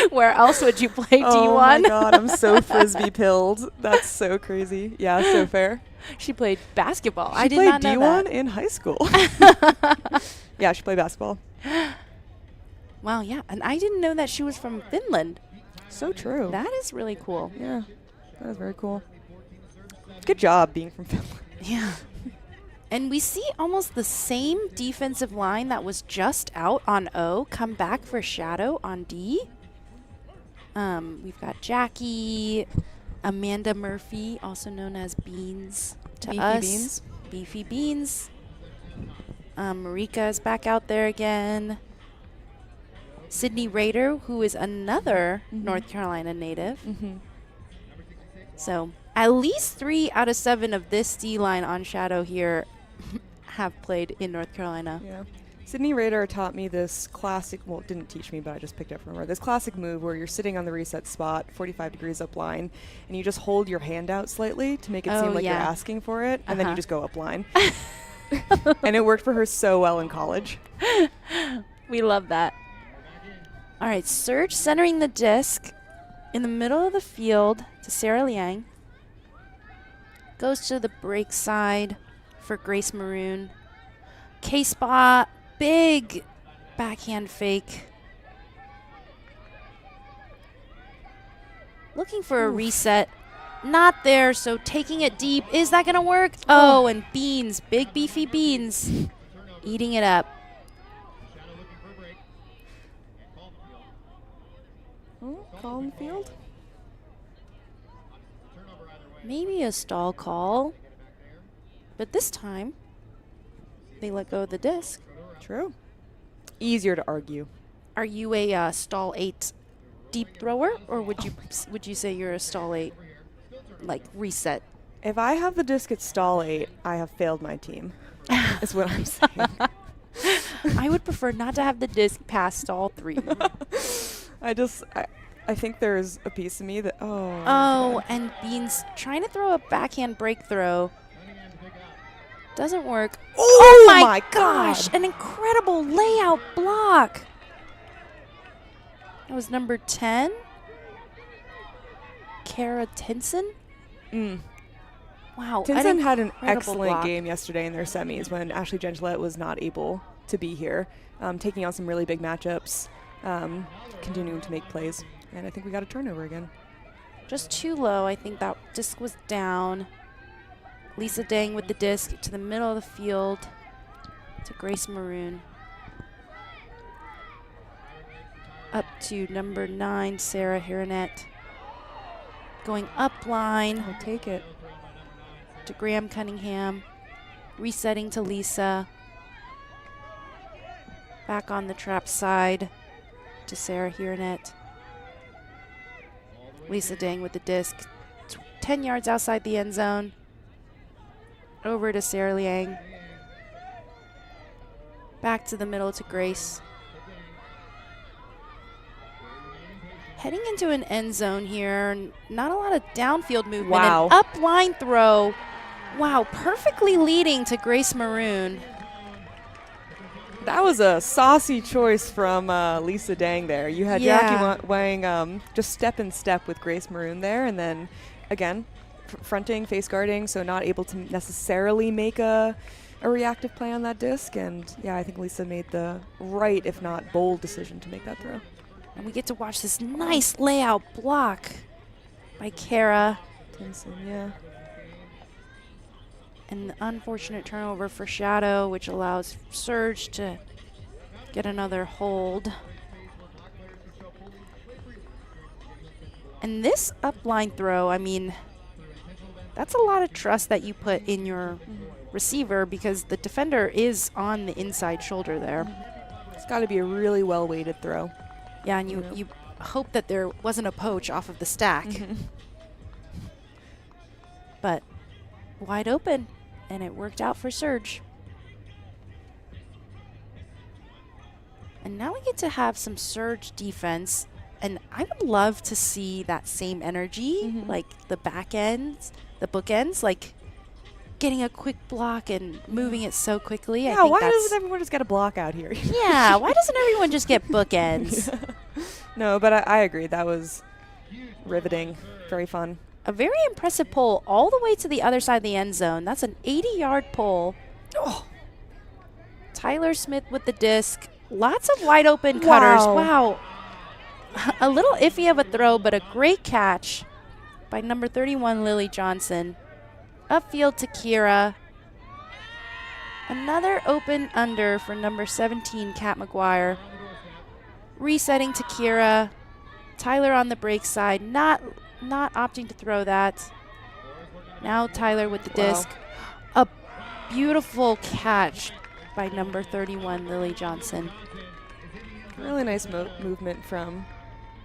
Where else would you play D1? Oh my god, I'm so frisbee pilled. That's so crazy. Yeah, so fair. She played basketball. She I did played not know D1 that. in high school. Yeah, she played basketball. Wow, yeah. And I didn't know that she was from Finland. So true. That is really cool. Yeah, that is very cool. Good job being from Finland. Yeah. And we see almost the same defensive line that was just out on O come back for Shadow on D. We've got Jackie, Amanda Murphy, also known as Beans to Beefy us. Beans. Beefy Beans. Marika is back out there again. Sydney Rader, who is another North Carolina native. So at least 3 out of 7 of this D-line on Shadow here have played in North Carolina. Yeah. Sydney Rader taught me this classic, well, didn't teach me, but I just picked up from her. This classic move where you're sitting on the reset spot, 45 degrees up line, and you just hold your hand out slightly to make it seem like you're asking for it, and then you just go up line. And it worked for her so well in college. We love that. All right, Surge centering the disc in the middle of the field to Sarah Liang. Goes to the break side for Grace Maroon. K-spot, big backhand fake. Looking for a reset. Not there, so taking it deep. Is that going to work? Oh, and Beans, big beefy Beans, eating it up. Call in the field? Maybe a stall call. But this time, they let go of the disc. True. easier to argue. Are you a stall 8 deep thrower, or would you say you're a stall 8 like reset? If I have the disc at stall 8, I have failed my team. Is what I'm saying. I would prefer not to have the disc past stall 3. I think there's a piece of me that Oh, and Bean's trying to throw a backhand break throw. Doesn't work. Oh my gosh! An incredible layout block. That was number 10. Kara Tinson. Wow. Tinson had an incredible excellent block. game yesterday in their semis when Ashley Gentillette was not able to be here, taking on some really big matchups, continuing to make plays. And I think we got a turnover again. Just too low. I think that disc was down. Lisa Dang with the disc to the middle of the field to Grace Maroon. Up to number 9, Sarah Haranet. Going up line. I'll take it. To Graham Cunningham. Resetting to Lisa. Back on the trap side to Sarah Haranet. Lisa Dang with the disc. 10 yards outside the end zone. Over to Sarah Liang. Back to the middle to Grace. Heading into an end zone here. Not a lot of downfield movement. Wow. An up line throw. Wow, perfectly leading to Grace Maroon. That was a saucy choice from Lisa Dang there. You had Jackie Wang just step in step with Grace Maroon there, and then, again, fronting, face guarding, so not able to necessarily make a reactive play on that disc. And, yeah, I think Lisa made the right, if not bold, decision to make that throw. And we get to watch this nice layout block by Kara. Tinson, yeah. An unfortunate turnover for Shadow, which allows Surge to get another hold. And this upline throw, I mean, that's a lot of trust that you put in your receiver because the defender is on the inside shoulder there. It's got to be a really well-weighted throw. Yeah, and you hope that there wasn't a poach off of the stack. But wide open. And it worked out for Surge. And now we get to have some Surge defense. And I would love to see that same energy, like the back ends, the bookends, like getting a quick block and moving it so quickly. Yeah, I think why doesn't everyone just get a block out here? Yeah, why doesn't everyone just get bookends? No, but I agree. That was riveting, very fun. A very impressive pull all the way to the other side of the end zone. That's an 80-yard pull. Oh. Tyler Smith with the disc. Lots of wide open cutters. Wow. A little iffy of a throw, but a great catch by number 31, Lily Johnson. Upfield to Kira. Another open under for number 17, Kat McGuire. Resetting to Kira. Tyler on the break side. Not opting to throw that. Now Tyler with the disc. A beautiful catch by number 31, Lily Johnson. Really nice movement from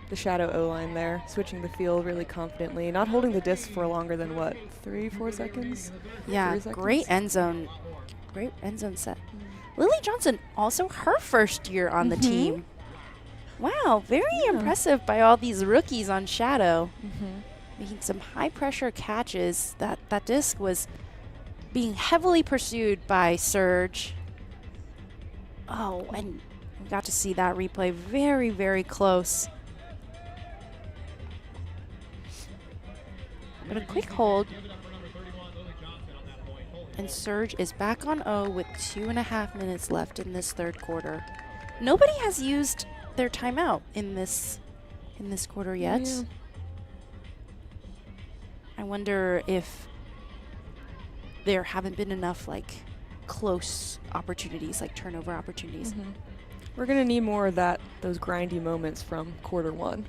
the Shadow O-line there, switching the field really confidently, not holding the disc for longer than, what, 3-4 seconds? Yeah, 3 seconds? great end zone set. Lily Johnson, also her first year on the team. Wow, very impressive by all these rookies on Shadow. Making some high-pressure catches. That disc was being heavily pursued by Surge. Oh, and we got to see that replay very, very close. But a quick hold. And Surge is back on O with 2.5 minutes left in this third quarter. Nobody has used their timeout in this quarter yet. Yeah. I wonder if there haven't been enough like close opportunities, like turnover opportunities. We're going to need more of those grindy moments from quarter one.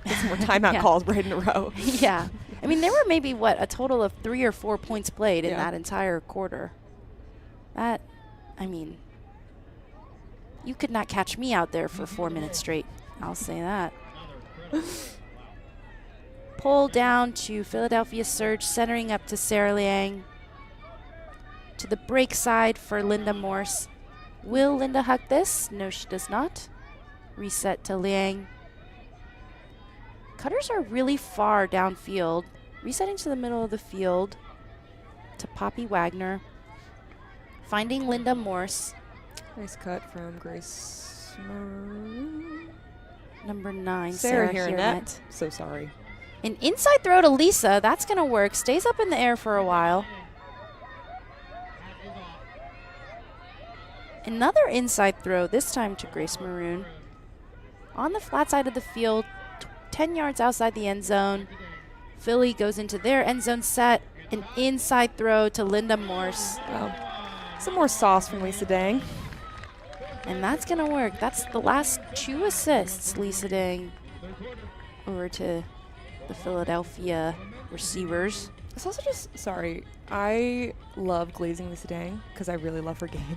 Get some more timeout calls right in a row. Yeah. I mean, there were maybe, a total of 3 or 4 points played in that entire quarter. That, I mean, You could not catch me out there for 4 minutes straight. I'll say that. Pull down to Philadelphia Surge, centering up to Sarah Liang. To the break side for Linda Morse. Will Linda hug this? No, she does not. Reset to Liang. Cutters are really far downfield. Resetting to the middle of the field to Poppy Wagner. Finding Linda Morse. Nice cut from Grace Maroon. Number 9, Sarah Sarah Hiernett. So sorry. An inside throw to Lisa. That's going to work. Stays up in the air for a while. Another inside throw, this time to Grace Maroon. On the flat side of the field, 10 yards outside the end zone. Philly goes into their end zone set. An inside throw to Linda Morse. Wow. Some more sauce from Lisa Dang. And that's going to work. That's the last 2 assists, Lisa Dang. Over to the Philadelphia receivers. It's also just, sorry, I love glazing Lisa Dang because I really love her game.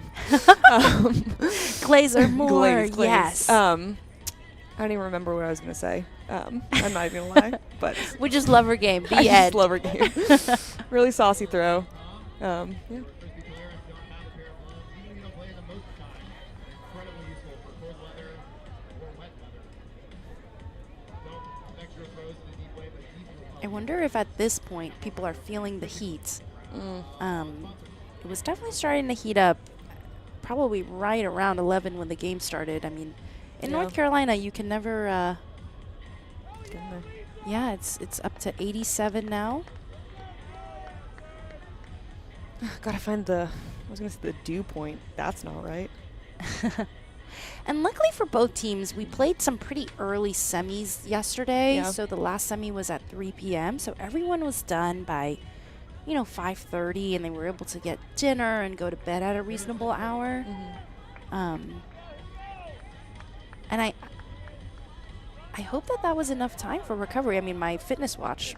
Glazer more, glaze. yes. I don't even remember what I was going to say. I'm not even going to lie. But We just love her game. The I end. just love her game. Really saucy throw. Yeah. I wonder if at this point people are feeling the heat. It was definitely starting to heat up probably right around 11 when the game started. I mean, in Yeah. North Carolina, you can never, Getting there. yeah, it's up to 87 now. Gotta find I was going to say the dew point. That's not right. And luckily for both teams, we played some pretty early semis yesterday. Yeah. So the last semi was at 3 p.m. So everyone was done by, 5:30, and they were able to get dinner and go to bed at a reasonable hour. And I hope that was enough time for recovery. I mean, my fitness watch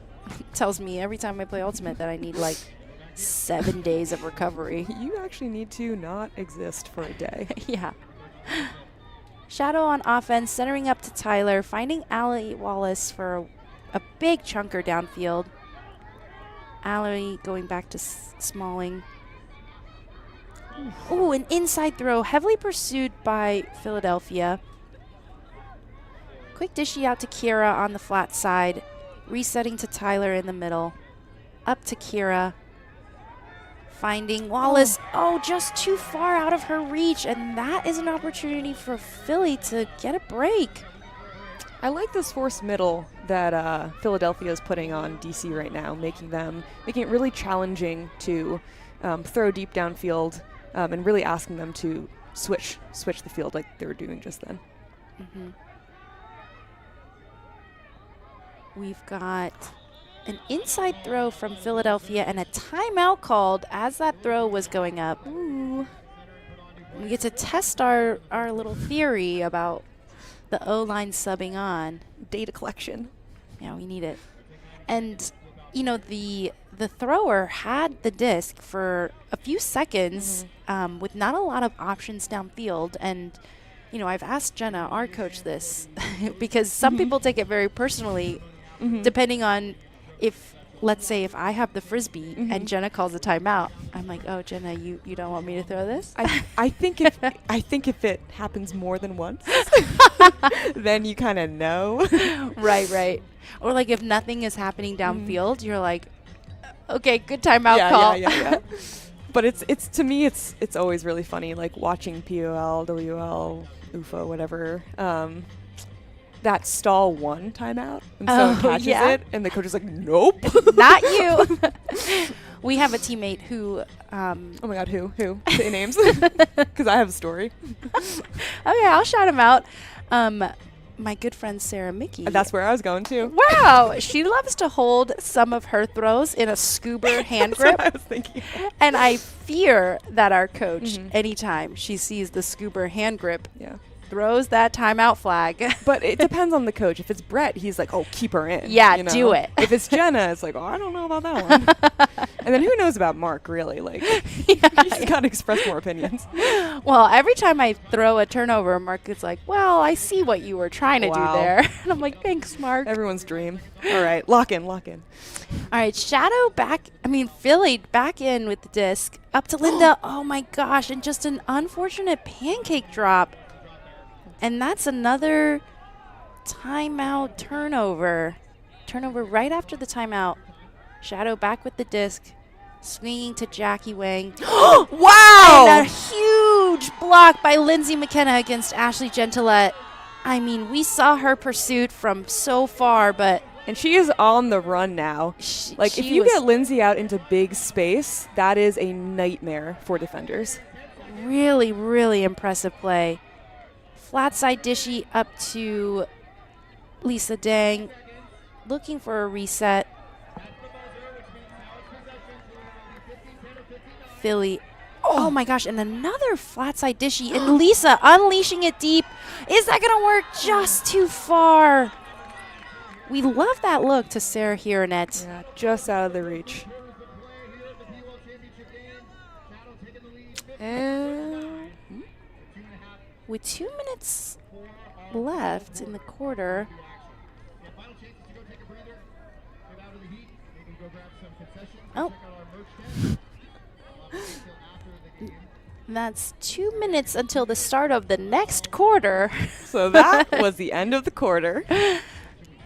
tells me every time I play Ultimate that I need like 7 days of recovery. You actually need to not exist for a day. Yeah. Shadow on offense, centering up to Tyler, finding Allie Wallace for a big chunker downfield. Allie going back to Smalling. Ooh, an inside throw, heavily pursued by Philadelphia. Quick dishy out to Kira on the flat side, resetting to Tyler in the middle. Up to Kira. Finding Wallace, just too far out of her reach, and that is an opportunity for Philly to get a break. I like this forced middle that Philadelphia is putting on DC right now, making it really challenging to throw deep downfield and really asking them to switch the field like they were doing just then. We've got an inside throw from Philadelphia and a timeout called as that throw was going up. Ooh. We get to test our little theory about the O-line subbing on. Data collection. Yeah, we need it. And, the thrower had the disc for a few seconds with not a lot of options downfield. And, I've asked Jenna, our coach, this because some people take it very personally depending on let's say if I have the Frisbee and Jenna calls a timeout, I'm like, oh, Jenna, you don't want me to throw this? I think if it happens more than once, then you kind of know. Right. Or like if nothing is happening downfield, you're like, okay, good timeout call. Yeah. But it's to me it's always really funny, like watching PUL, WL, UFO, whatever. That stall one timeout, and someone catches it, and the coach is like, "Nope, not you." We have a teammate who. Oh my God, who? Say names, because I have a story. Okay, I'll shout him out. My good friend Sarah Mickey. That's where I was going too. Wow, she loves to hold some of her throws in a scuba hand grip. That's what I was thinking. And I fear that our coach, anytime she sees the scuba hand grip, throws that timeout flag. But it depends on the coach. If it's Brett, he's like, "Oh, keep her in." Yeah, do it. If it's Jenna, it's like, "Oh, I don't know about that one." And then who knows about Mark, really? Like, Yeah, he's got to express more opinions. Well, every time I throw a turnover, Mark is like, well, I see what you were trying to do Wow. there. And I'm like, thanks, Mark. Everyone's dream. All right, lock in, lock in. All right, Philly back in with the disc. Up to Linda. Oh, my gosh. And just an unfortunate pancake drop. And that's another timeout turnover. Turnover right after the timeout. Shadow back with the disc. Swinging to Jackie Wang. Wow! And a huge block by Lindsay McKenna against Ashley Gentilette. I mean, we saw her pursuit from so far, but And she is on the run now. Like, if she you was get Lindsay out into big space, that is a nightmare for defenders. really, really impressive play. Flat side dishy up to Lisa Dang. Looking for a reset. Philly. Oh my gosh, and another flat side dishy. And Lisa unleashing it deep. Is that going to work? Just too far. We love that look to Sarah Hironet. Yeah, just out of the reach. And With 2 minutes left in the quarter. Oh. That's 2 minutes until the start of the next quarter. so that was the end of the quarter.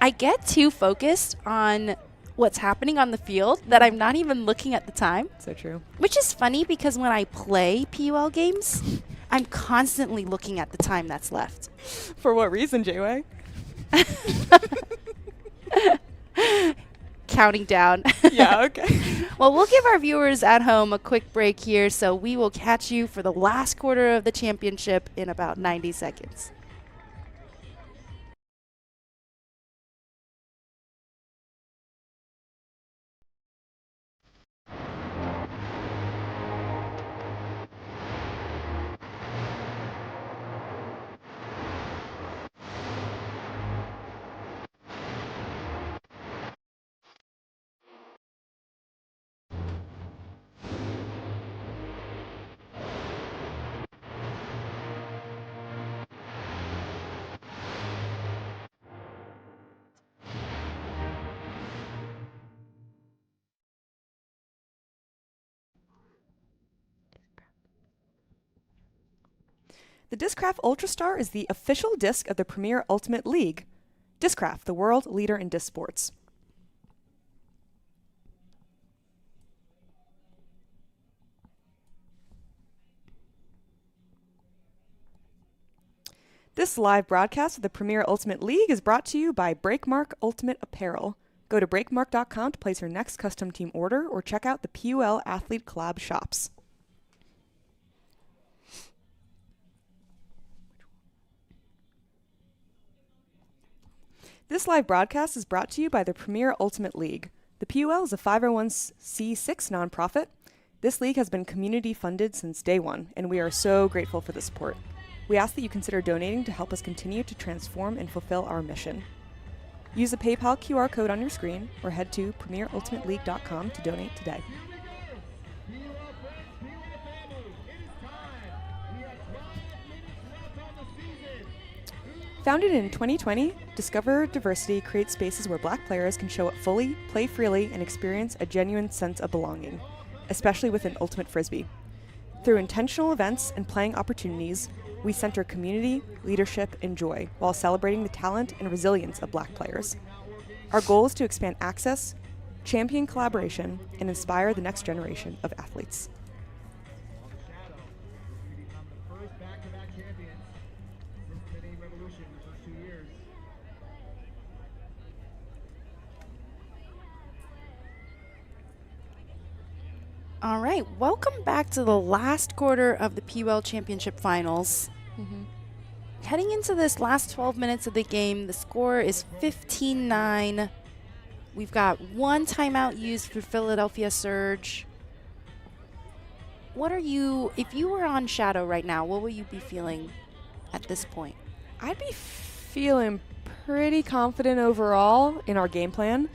I get too focused on what's happening on the field that I'm not even looking at the time, So true. which is funny because when I play PUL games, I'm constantly looking at the time that's left. For what reason, Jayway? Counting down. Yeah, okay. Well, we'll give our viewers at home a quick break here, so we will catch you for the last quarter of the championship in about 90 seconds. The Discraft Ultrastar is the official disc of the Premier Ultimate League. Discraft, the world leader in disc sports. This live broadcast of the Premier Ultimate League is brought to you by Breakmark Ultimate Apparel. Go to breakmark.com to place your next custom team order or check out the PUL Athlete Collab shops. This live broadcast is brought to you by the Premier Ultimate League. The PUL is a 501c6 nonprofit. This league has been community funded since day one, and we are so grateful for the support. We ask that you consider donating to help us continue to transform and fulfill our mission. Use the PayPal QR code on your screen or head to premierultimateleague.com to donate today. Founded in 2020, Discover Diversity creates spaces where Black players can show up fully, play freely, and experience a genuine sense of belonging, especially within Ultimate Frisbee. Through intentional events and playing opportunities, we center community, leadership, and joy while celebrating the talent and resilience of Black players. Our goal is to expand access, champion collaboration, and inspire the next generation of athletes. All right, welcome back to the last quarter of the PUL Championship Finals. Heading into this last 12 minutes of the game, the score is 15-9. We've got one timeout used for Philadelphia Surge. What are you, if you were on Shadow right now, what would you be feeling at this point? I'd be feeling pretty confident overall in our game plan.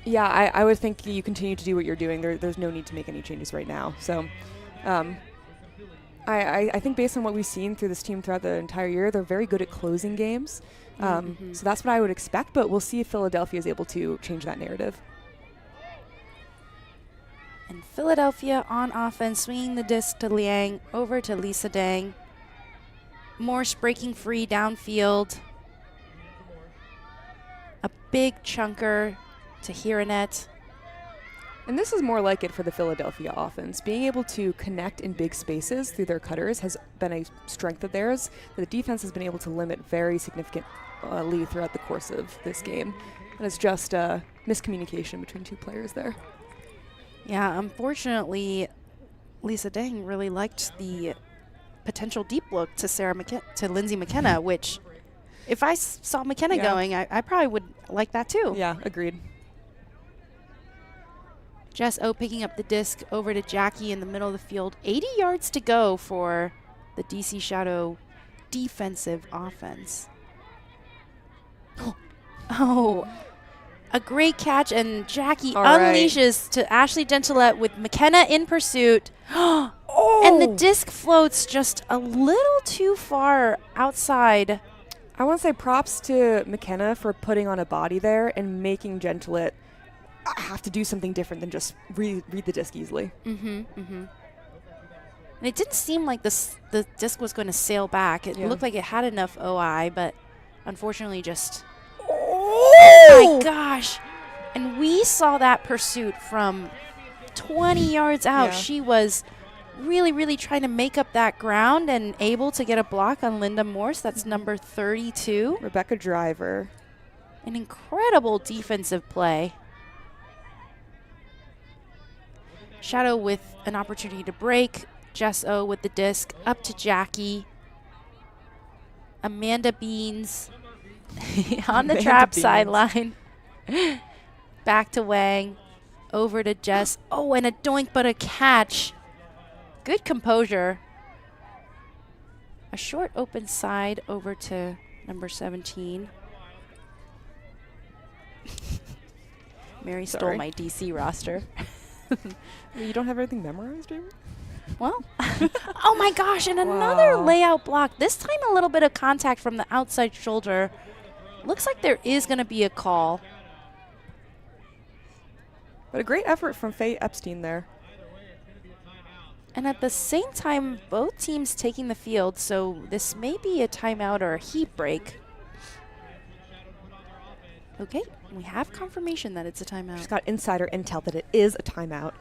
Yeah, I would think you continue to do what you're doing. There's no need to make any changes right now. So I think based on what we've seen through this team throughout the entire year, they're very good at closing games. So that's what I would expect, but we'll see if Philadelphia is able to change that narrative. And Philadelphia on offense, swinging the disc to Liang, over to Lisa Dang. Morse breaking free downfield. A big chunker to Hiranet. And this is more like it for the Philadelphia offense. Being able to connect in big spaces through their cutters has been a strength of theirs that the defense has been able to limit very significantly throughout the course of this game. And it's just miscommunication between two players there. Yeah, unfortunately, Lisa Dang really liked the potential deep look to Lindsay McKenna, which if I saw McKenna going, I probably would like that too. Yeah, agreed. Jess O picking up the disc over to Jackie in the middle of the field. 80 yards to go for the DC Shadow defensive offense. Oh, a great catch, and Jackie unleashes to Ashley Gentilette with McKenna in pursuit. And the disc floats just a little too far outside. I want to say props to McKenna for putting on a body there and making Gentilette have to do something different than just read the disc easily. And it didn't seem like the disc was going to sail back. It looked like it had enough OI, but unfortunately just... Oh my gosh. And we saw that pursuit from 20 yards out. Yeah. She was really, really trying to make up that ground and able to get a block on Linda Morse. That's number 32. Rebecca Driver. An incredible defensive play. Shadow with an opportunity to break. Jess O with the disc. Up to Jackie. Amanda Beans on the trap sideline. Back to Wang. Over to Jess. Oh, and a doink, but a catch. Good composure. A short open side over to number 17. Mary stole my DC roster. You don't have everything memorized, Jamie? Well, oh my gosh, and another layout block. This time a little bit of contact from the outside shoulder. Looks like there is going to be a call. But a great effort from Faye Epstein there. And at the same time, both teams taking the field, so this may be a timeout or a heat break. Okay, we have confirmation that it's a timeout. Just got insider intel that it is a timeout.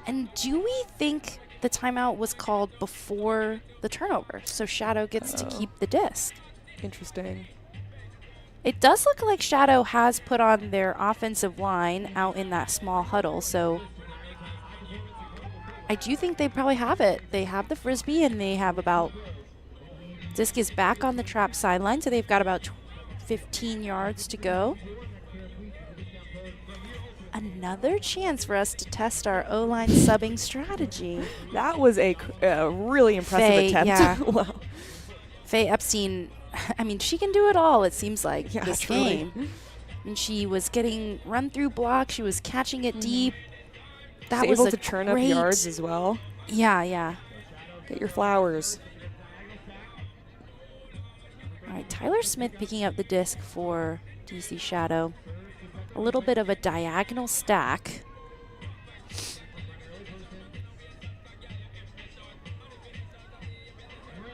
And do we think the timeout was called before the turnover, so Shadow gets to keep the disc? Interesting. It does look like Shadow has put on their offensive line out in that small huddle, so I do think they probably have it. They have the Frisbee, and they have about... Disc is back on the trap sideline, so they've got about 15 yards to go. Another chance for us to test our O-line subbing strategy. That was a really impressive attempt. Yeah. Wow. Faye Epstein, I mean, she can do it all, it seems like, this truly. game. And she was getting run through blocks. She was catching it deep. That She's was able to churn up yards as well. Yeah. Get your flowers. All right, Tyler Smith picking up the disc for DC Shadow. A little bit of a diagonal stack.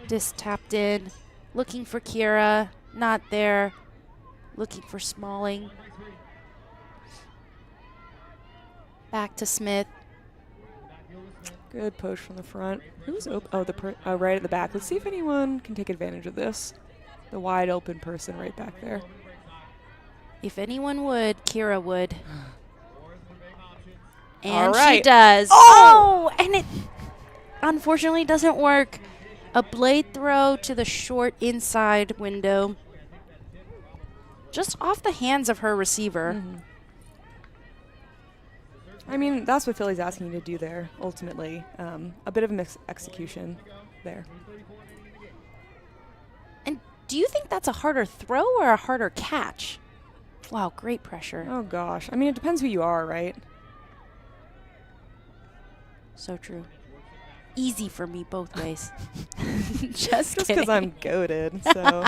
Disc tapped in. Looking for Kira. Not there. Looking for Smalling. Back to Smith. Good push from the front. Who's open? Oh, right at the back. Let's see if anyone can take advantage of this. The wide open person right back there. If anyone would, Kira would. And All right. she does. Oh! And it unfortunately doesn't work. A blade throw to the short inside window. Just off the hands of her receiver. I mean, that's what Philly's asking you to do there, ultimately. A bit of a execution there. And do you think that's a harder throw or a harder catch? Wow, great pressure. Oh, gosh. I mean, it depends who you are, right? So true. Easy for me both ways. Just Just kidding. because I'm goated, so.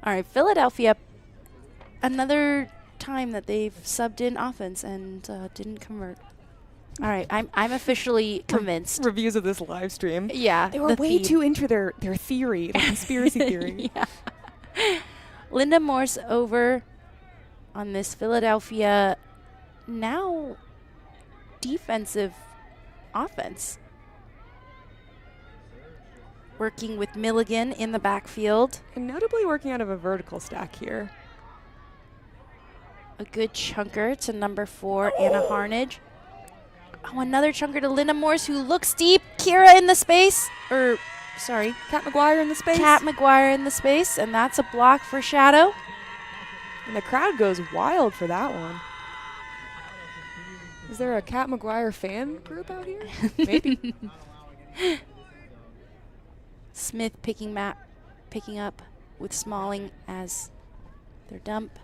All right, Philadelphia. Another time that they've subbed in offense and didn't convert. All right, I'm officially convinced. Reviews of this live stream. Yeah, They were way too into their theory, their conspiracy theory. Yeah. Linda Morse over on this Philadelphia now defensive offense. Working with Milligan in the backfield. And notably working out of a vertical stack here. A good chunker to number 4, Anna Harnage. Oh, another chunker to Linda Morse, who looks deep. Kira in the space. Sorry. Kat McGuire in the space. Kat McGuire in the space, and that's a block for Shadow. And the crowd goes wild for that one. Is there a Kat McGuire fan group out here? Maybe. Smith picking up with Smalling as their dump.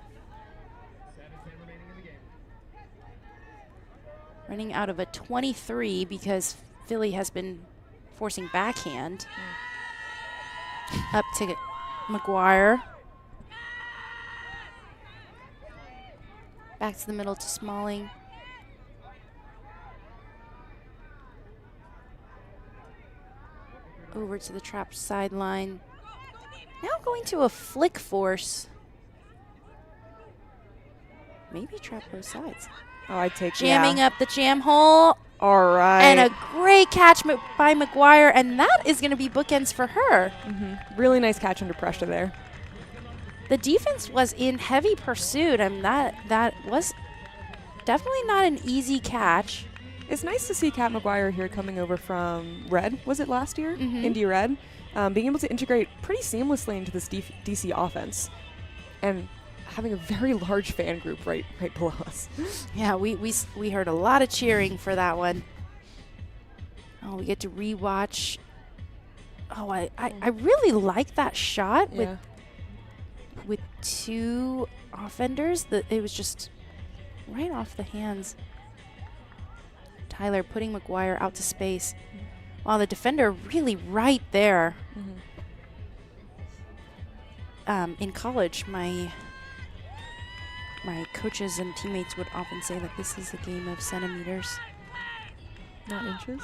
Running out of a 23 because Philly has been forcing backhand. Up to McGuire. Back to the middle to Smalling. Over to the trap sideline. Now going to a flick force. Maybe trap both sides. Oh, I'd take Jamming up the jam hole. All right. And a great catch by McGuire, and that is going to be bookends for her. Really nice catch under pressure there. The defense was in heavy pursuit, and that was definitely not an easy catch. It's nice to see Kat McGuire here coming over from Red. Was it last year? Indy Red. Being able to integrate pretty seamlessly into this DC offense. And having a very large fan group right below us. Yeah, we heard a lot of cheering for that one. Oh, we get to rewatch. Oh, I really like that shot with two offenders. It was just right off the hands. Tyler putting McGuire out to space. Wow, the defender really right there. In college, my coaches and teammates would often say that this is a game of centimeters. Not inches?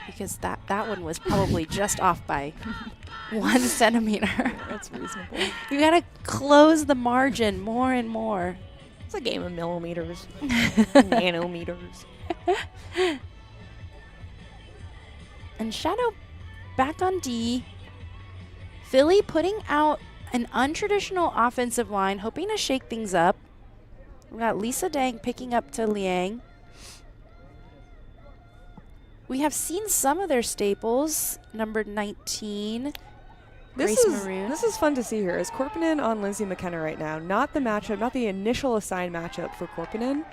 Because that one was probably just off by 1 centimeter. That's reasonable. You gotta close the margin more and more. It's a game of millimeters. Nanometers. And Shadow back on D. Philly putting out an untraditional offensive line, hoping to shake things up. We got Lisa Dang picking up to Liang. We have seen some of their staples. Number 19, Grace Maroon. This is fun to see here. Is Korpinen on Lindsay McKenna right now? Not the matchup, not the initial assigned matchup for Korpinen.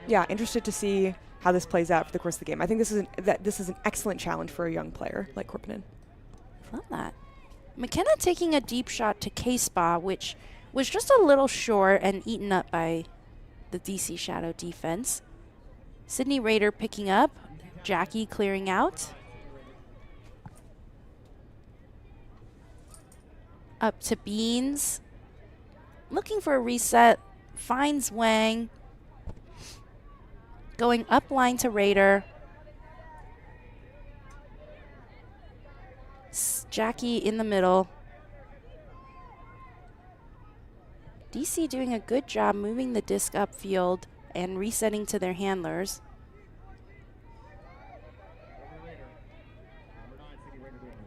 Yeah, interested to see how this plays out for the course of the game. I think this is an excellent challenge for a young player like Korpinen. Love that. McKenna taking a deep shot to K-Spa, which was just a little short and eaten up by the DC Shadow defense. Sydney Rader picking up. Jackie clearing out. Up to Beans. Looking for a reset. Finds Wang. Going up line to Rader. Jackie in the middle. DC doing a good job moving the disc upfield and resetting to their handlers.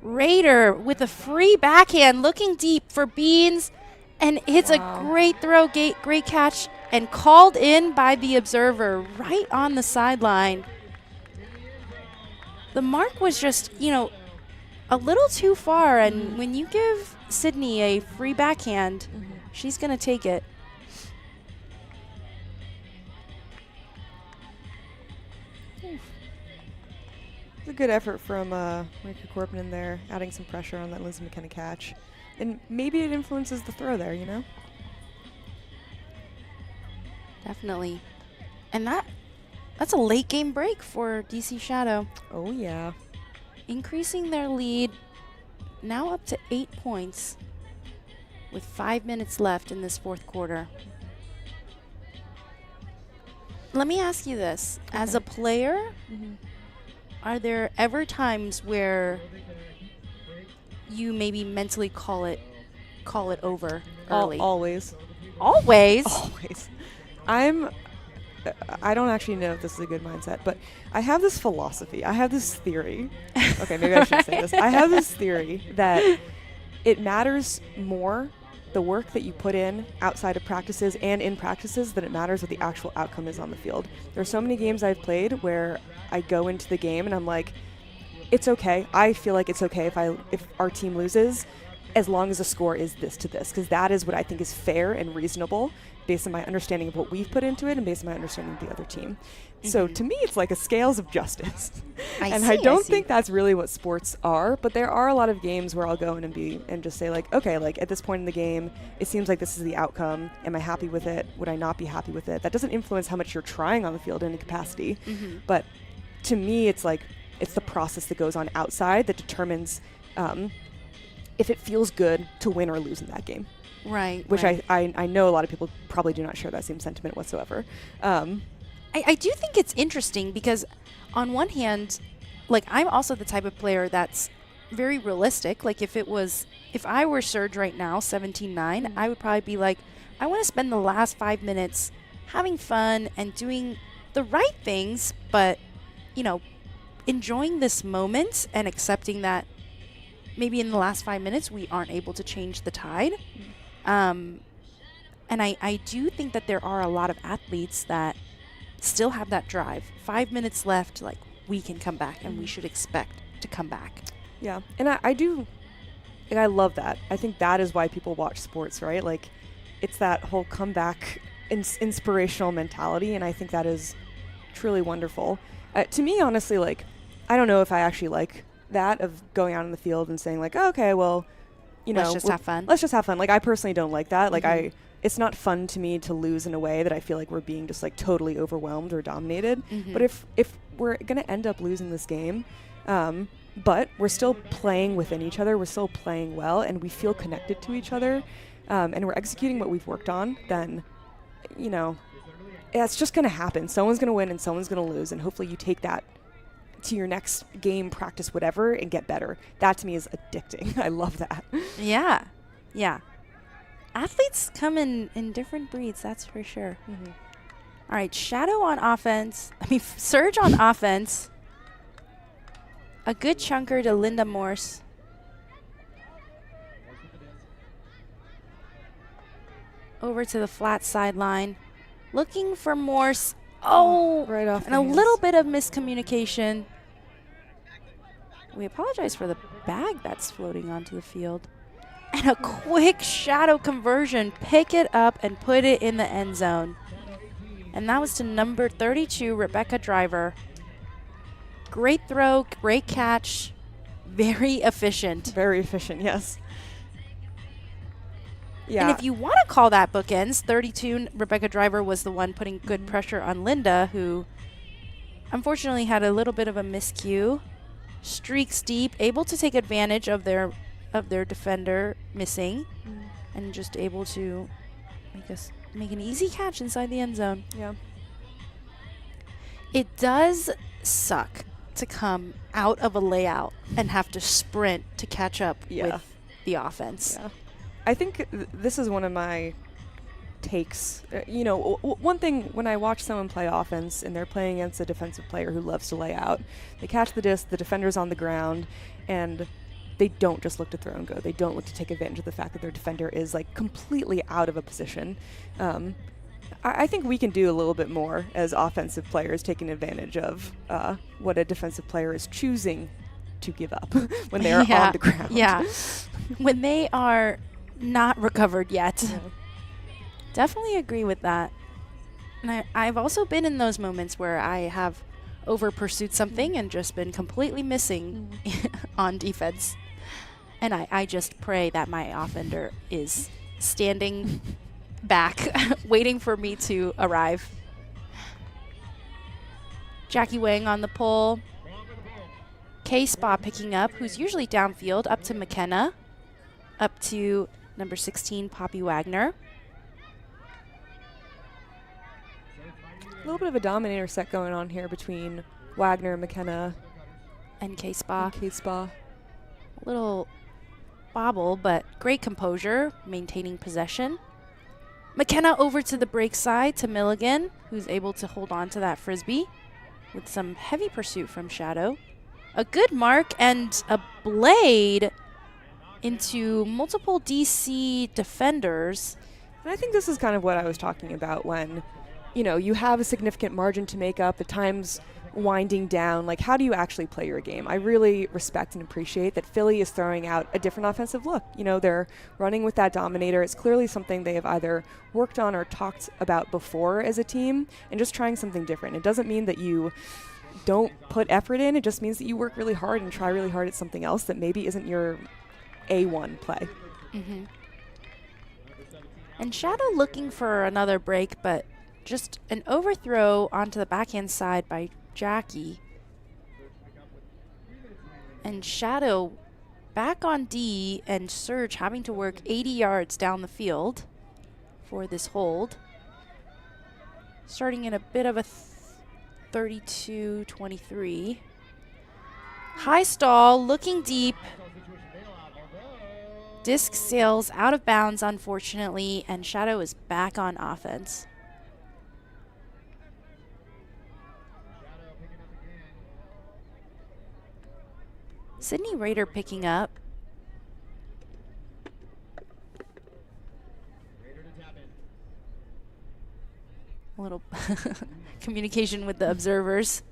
Rader with a free backhand looking deep for Beans, and it's a great throw, great catch, and called in by the observer right on the sideline. The mark was just, a little too far, and when you give Sydney a free backhand, she's going to take it. It's a good effort from Micah Korpinen there, adding some pressure on that Lindsay McKenna catch. And maybe it influences the throw there, you know? Definitely. And that's a late game break for DC Shadow, Oh, yeah. increasing their lead now up to 8 points with 5 minutes left in this fourth quarter. Let me ask you this. As a player, are there ever times where you maybe mentally call it over early? Always. Always? Always. I don't actually know if this is a good mindset, but I have this philosophy. I have this theory. Okay, maybe I shouldn't say this. I have this theory that it matters more the work that you put in outside of practices and in practices than it matters what the actual outcome is on the field. There are so many games I've played where I go into the game and I'm like, it's okay. I feel like it's okay if our team loses, as long as the score is this to this, because that is what I think is fair and reasonable based on my understanding of what we've put into it and based on my understanding of the other team. So to me, it's like a scales of justice. I don't think that's really what sports are, but there are a lot of games where I'll go in and just say like, okay, like at this point in the game, it seems like this is the outcome. Am I happy with it? Would I not be happy with it? That doesn't influence how much you're trying on the field in any capacity. But to me, it's like, it's the process that goes on outside that determines if it feels good to win or lose in that game. Right. Which right. I know a lot of people probably do not share that same sentiment whatsoever. I do think it's interesting because on one hand, like I'm also the type of player that's very realistic. Like if I were Surge right now, 17-9, I would probably be like, I want to spend the last 5 minutes having fun and doing the right things, but, you know, enjoying this moment and accepting that maybe in the last 5 minutes we aren't able to change the tide. And I do think that there are a lot of athletes that still have that drive. 5 minutes left, like we can come back and we should expect to come back. Yeah, and I do, and I love that. I think that is why people watch sports, right? Like it's that whole comeback inspirational mentality, and I think that is truly wonderful. To me, honestly, like I don't know if I actually like that of going out in the field and saying like, oh, okay, well, you know, let's just have fun. Let's just have fun. Like I personally don't like that. Like it's not fun to me to lose in a way that I feel like we're being just like totally overwhelmed or dominated. But if we're gonna end up losing this game, but we're still playing within each other, we're still playing well, and we feel connected to each other, and we're executing what we've worked on, then, you know, it's just gonna happen. Someone's gonna win and someone's gonna lose, and hopefully you take that to your next game, practice, whatever, and get better. That to me is addicting. I love that. Yeah. Yeah. Athletes come in different breeds, that's for sure. All right, Shadow on offense. Surge on offense. A good chunker to Linda Morse. Over to the flat sideline. Looking for Morse. Oh, right off and the a hands. little bit of miscommunication. We apologize for the bag that's floating onto the field. And a quick Shadow conversion. Pick it up and put it in the end zone. And that was to number 32, Rebecca Driver. Great throw, great catch, very efficient. Very efficient, yes. Yeah. And if you want to call that bookends, 32, Rebecca Driver was the one putting good pressure on Linda, who unfortunately had a little bit of a miscue. Streaks deep, able to take advantage of their defender missing, and just able to make an easy catch inside the end zone. Yeah. It does suck to come out of a layout and have to sprint to catch up with the offense. Yeah. I think this is one of my takes. You know, one thing when I watch someone play offense and they're playing against a defensive player who loves to lay out, they catch the disc, the defender's on the ground, and they don't just look to throw and go. They don't look to take advantage of the fact that their defender is like completely out of a position. I think we can do a little bit more as offensive players, taking advantage of what a defensive player is choosing to give up when they are on the ground. Yeah, when they are not recovered yet. Yeah. Definitely agree with that. And I've also been in those moments where I have over pursued something and just been completely missing on defense. And I just pray that my offender is standing back, waiting for me to arrive. Jackie Wang on the pole. K-Spa picking up, who's usually downfield, up to McKenna. Up to number 16, Poppy Wagner. A little bit of a dominator set going on here between Wagner, McKenna, And K-Spa. K-Spa. A little bobble, but great composure, maintaining possession. McKenna over to the break side to Milligan, who's able to hold on to that frisbee with some heavy pursuit from Shadow. A good mark and a blade into multiple DC defenders. And I think this is kind of what I was talking about when, you know, you have a significant margin to make up, at times winding down. Like, how do you actually play your game? I really respect and appreciate that Philly is throwing out a different offensive look. You know, they're running with that dominator. It's clearly something they have either worked on or talked about before as a team, and just trying something different. It doesn't mean that you don't put effort in. It just means that you work really hard and try really hard at something else that maybe isn't your A1 play. Mm-hmm. And Shadow looking for another break, but just an overthrow onto the backhand side by Jackie. And Shadow back on D, and Surge having to work 80 yards down the field for this hold. Starting in a bit of a 32-23. High stall, looking deep. Disc sails out of bounds, unfortunately, and Shadow is back on offense. Sydney Rader picking up. A little communication with the observers.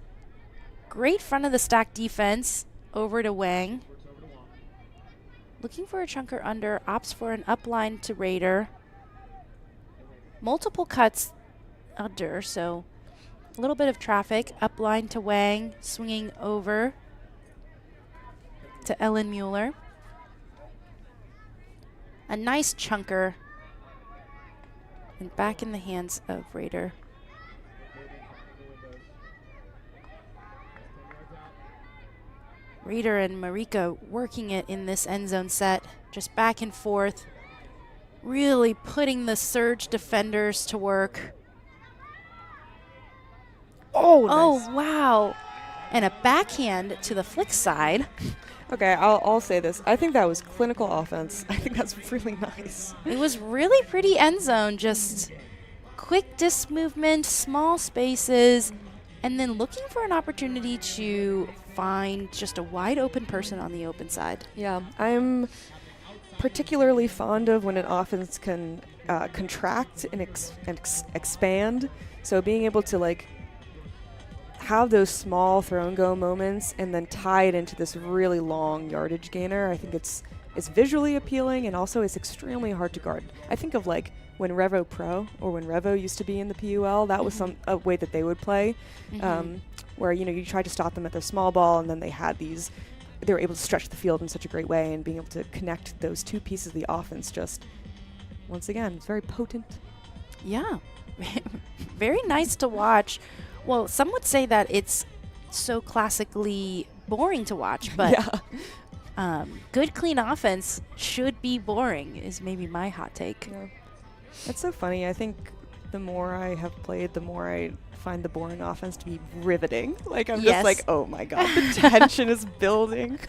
Great front of the stack defense. Over to Wang. Looking for a chunker under, opts for an upline to Rader. Multiple cuts under, so a little bit of traffic. Upline to Wang, swinging over to Ellen Mueller. A nice chunker. And back in the hands of Rader. Rader and Marika working it in this end zone set, just back and forth, really putting the Surge defenders to work. Oh, nice. Oh, wow. And a backhand to the flick side. Okay, I'll say this. I think that was clinical offense. I think that's really nice. It was really pretty end zone, just quick disc movement, small spaces, and then looking for an opportunity to find just a wide open person on the open side. Yeah, I'm particularly fond of when an offense can contract and expand. So being able to like have those small throw and go moments and then tie it into this really long yardage gainer, I think it's visually appealing, and also it's extremely hard to guard. I think of like when Revo Pro or when Revo used to be in the PUL, that was a way that they would play, where, you know, you try to stop them at their small ball, and then they were able to stretch the field in such a great way, and being able to connect those two pieces of the offense just, once again, it's very potent. Yeah, very nice to watch. Well, some would say that it's so classically boring to watch, but good, clean offense should be boring is maybe my hot take. Yeah. It's so funny. I think the more I have played, the more I find the boring offense to be riveting. Like, I'm just like, oh my God, the tension is building.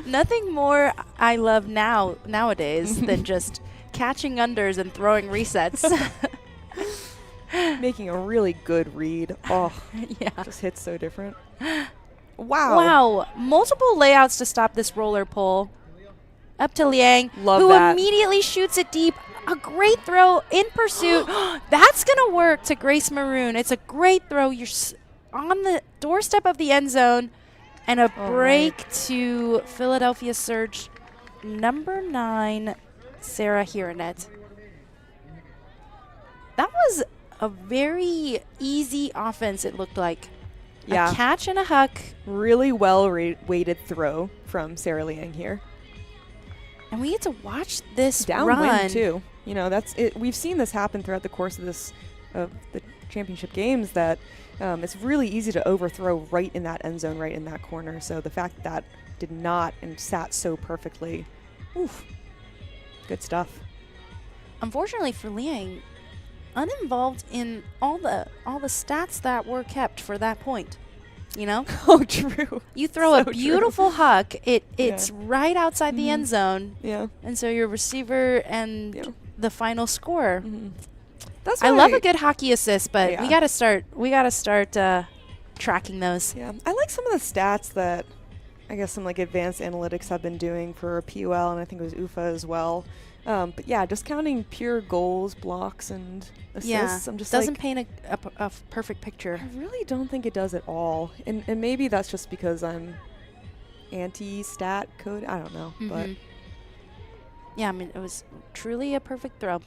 Nothing more I love nowadays than just catching unders and throwing resets. Making a really good read. Oh, yeah. Just hits so different. Wow. Multiple layouts to stop this roller pull. Up to Liang, who immediately shoots it deep. A great throw in pursuit. That's going to work to Grace Maroon. It's a great throw. You're on the doorstep of the end zone. And a break to Philadelphia Surge number 9, Sarah Hiranet. That was a very easy offense, it looked like. Yeah. A catch and a huck. Really well weighted throw from Sarah Liang here. And we get to watch this downwind run. too. You know, that's it. We've seen this happen throughout the course of the championship games, that it's really easy to overthrow right in that end zone, right in that corner. So the fact that did not and sat so perfectly, oof, good stuff. Unfortunately for Liang, uninvolved in all the stats that were kept for that point. You know? Oh, true. You throw So a beautiful huck, it's Yeah. right outside the end Mhm. zone. Yeah. And so your receiver and Yeah. the final score. Mhm. That's I why love a good hockey assist, but Yeah. we gotta start tracking those. Yeah, I like some of the stats that I guess some like advanced analytics have been doing for PUL, and I think it was UFA as well. But yeah, just counting pure goals, blocks, and assists. Yeah, I'm just doesn't like, paint a perfect picture. I really don't think it does at all. And maybe that's just because I'm anti-stat code. I don't know, but Mhm. Yeah, I mean, it was truly a perfect throw.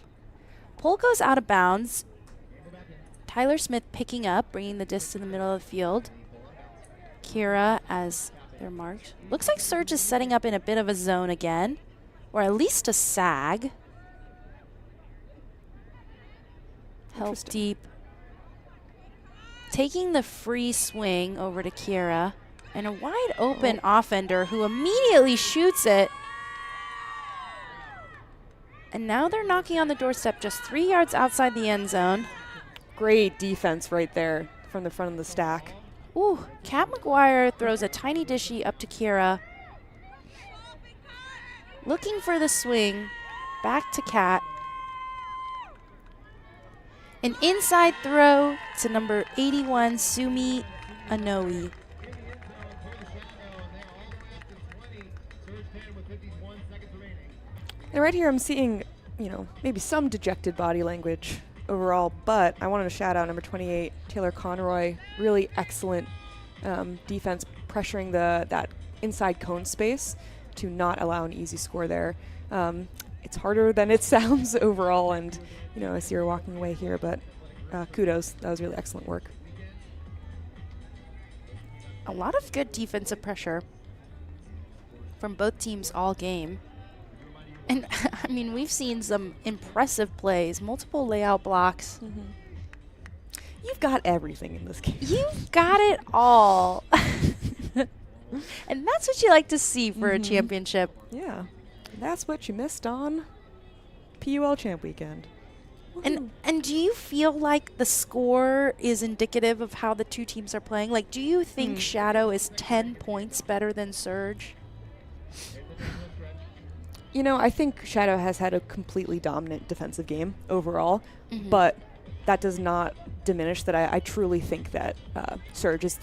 Pull goes out of bounds. Tyler Smith picking up, bringing the disc to the middle of the field. Kira as they're marked. Looks like Surge is setting up in a bit of a zone again, or at least a sag. Help Interesting. deep. Taking the free swing over to Kira, and a wide open offender who immediately shoots it. And now they're knocking on the doorstep just 3 yards outside the end zone. great defense right there from the front of the stack. Ooh, Kat McGuire throws a tiny dishy up to Kira. Looking for the swing. Back to Kat. An inside throw to number 81, Sumi Anoe. And right here I'm seeing, maybe some dejected body language overall, but I wanted to shout out number 28, Taylor Conroy. Really excellent defense, pressuring that inside cone space to not allow an easy score there. It's harder than it sounds overall, and I see her walking away here, but kudos. That was really excellent work. A lot of good defensive pressure from both teams all game. And, I mean, we've seen some impressive plays, multiple layout blocks. Mm-hmm. You've got everything in this game. You've got it all. And that's what you like to see for a championship. Yeah. That's what you missed on PUL Champ Weekend. And do you feel like the score is indicative of how the two teams are playing? Like, do you think Shadow is 10 points better than Surge? I think Shadow has had a completely dominant defensive game overall, but that does not diminish that I truly think that Surge is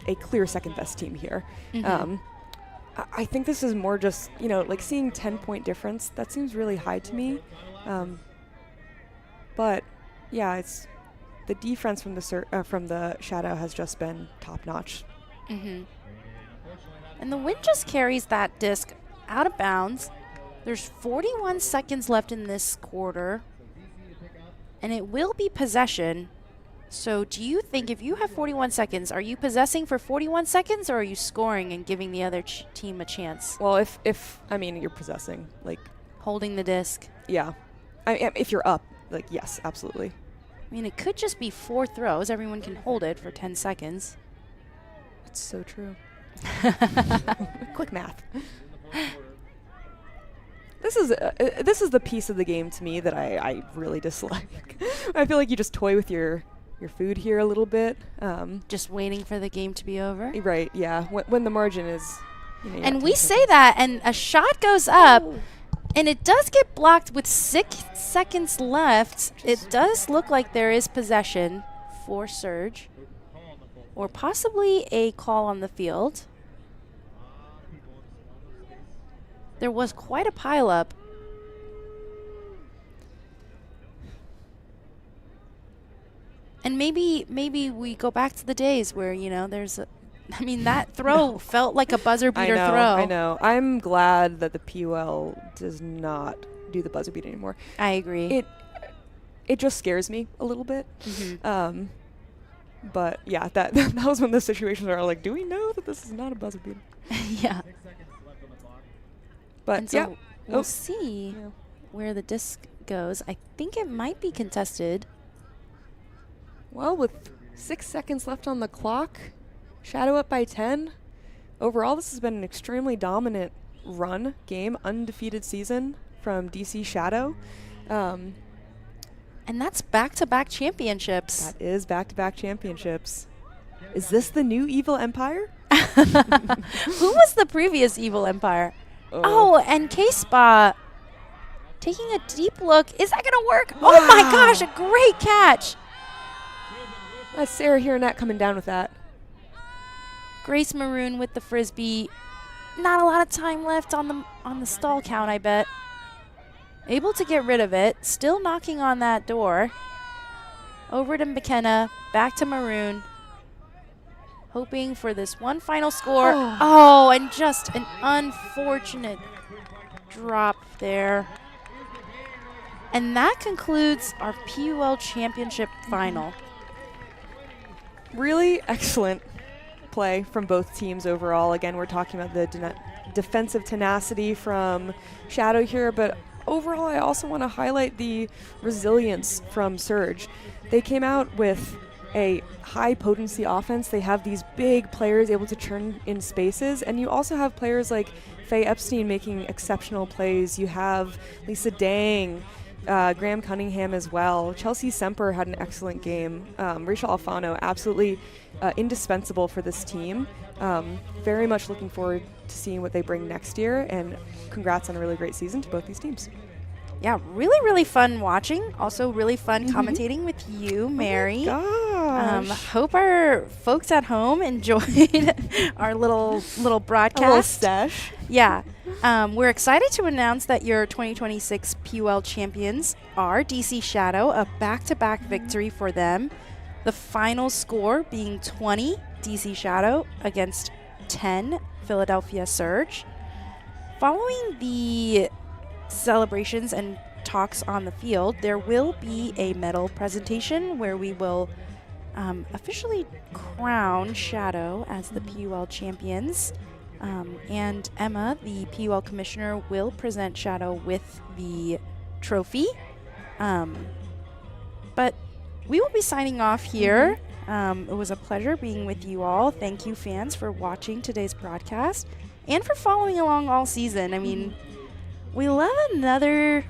a clear second best team here. I think this is more just, like seeing 10-point difference. That seems really high to me. But yeah, it's the defense from the Shadow has just been top notch. And the wind just carries that disc out of bounds. There's 41 seconds left in this quarter, and it will be possession. So do you think if you have 41 seconds, are you possessing for 41 seconds, or are you scoring and giving the other team a chance? Well, if you're possessing, like Holding the disc. yeah, if you're up, like yes, absolutely. I mean, it could just be 4 throws. Everyone can hold it for 10 seconds. It's so true. Quick math. This is the piece of the game to me that I really dislike. I feel like you just toy with your food here a little bit. Just waiting for the game to be over. Right, yeah. When the margin is... And we say that, and a shot goes up, and it does get blocked with 6 seconds left. It does look like there is possession for Surge, or possibly a call on the field. There was quite a pileup. And maybe we go back to the days where, there's a... I mean, that throw felt like a buzzer beater throw. I know. I'm glad that the PUL does not do the buzzer beat anymore. I agree. It just scares me a little bit. But yeah, that was one of those situations where I was like, do we know that this is not a buzzer beater? Yeah. But And so yeah, we'll Oh. see Yeah. where the disc goes. I think it might be contested. Well, with 6 seconds left on the clock, Shadow up by 10. Overall, this has been an extremely dominant game, undefeated season from DC Shadow. And that's back-to-back championships. That is back-to-back championships. Is this the new Evil Empire? Who was the previous Evil Empire? Oh, and K-Spa taking a deep look. Is that going to work? Oh my gosh, a great catch. That's Sarah Hironette coming down with that. Grace Maroon with the frisbee. Not a lot of time left on the stall count, I bet. Able to get rid of it. Still knocking on that door. Over to McKenna. Back to Maroon. Hoping for this one final score. Oh, and just an unfortunate drop there. And that concludes our PUL Championship final. Really excellent play from both teams overall. Again, we're talking about the defensive tenacity from Shadow here, but overall I also want to highlight the resilience from Surge. They came out with a high potency offense. They have these big players able to churn in spaces, and you also have players like Faye Epstein making exceptional plays. You have Lisa Dang, Graham Cunningham as well. Chelsea Semper had an excellent game. Rachel Alfano, absolutely indispensable for this team. Very much looking forward to seeing what they bring next year, and congrats on a really great season to both these teams. Yeah, really, really fun watching. Also really fun commentating with you, Mary. Hope our folks at home enjoyed our little broadcast. A little sesh. Yeah. We're excited to announce that your 2026 PUL champions are DC Shadow, a back-to-back victory for them. The final score being 20 DC Shadow against 10 Philadelphia Surge. Following the celebrations and talks on the field, there will be a medal presentation where we will officially crown Shadow as the PUL champions. And Emma, the PUL commissioner, will present Shadow with the trophy. But we will be signing off here. It was a pleasure being with you all. Thank you, fans, for watching today's broadcast and for following along all season. I mean, we love another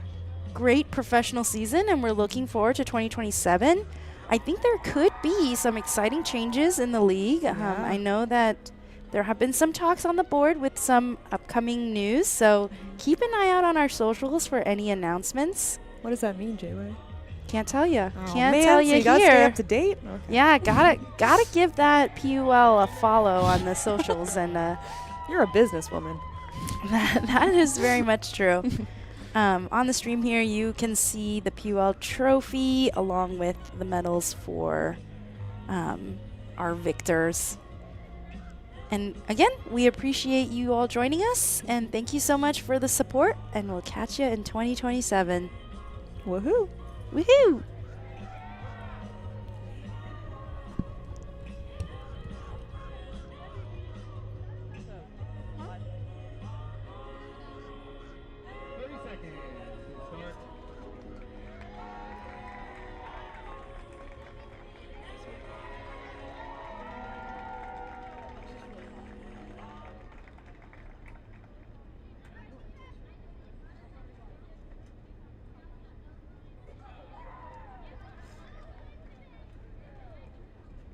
great professional season, and we're looking forward to 2027. I think there could be some exciting changes in the league. I know that there have been some talks on the board with some upcoming news, so keep an eye out on our socials for any announcements. What does that mean, Jay? Can't tell you. Oh, Can't tell you so you gotta stay here. up to date. Okay. Yeah, gotta give that PUL a follow on the socials, and You're a businesswoman. that is very much true. On the stream here, you can see the PUL trophy along with the medals for our victors. And again, we appreciate you all joining us, and thank you so much for the support, and we'll catch you in 2027. Woohoo! Woohoo!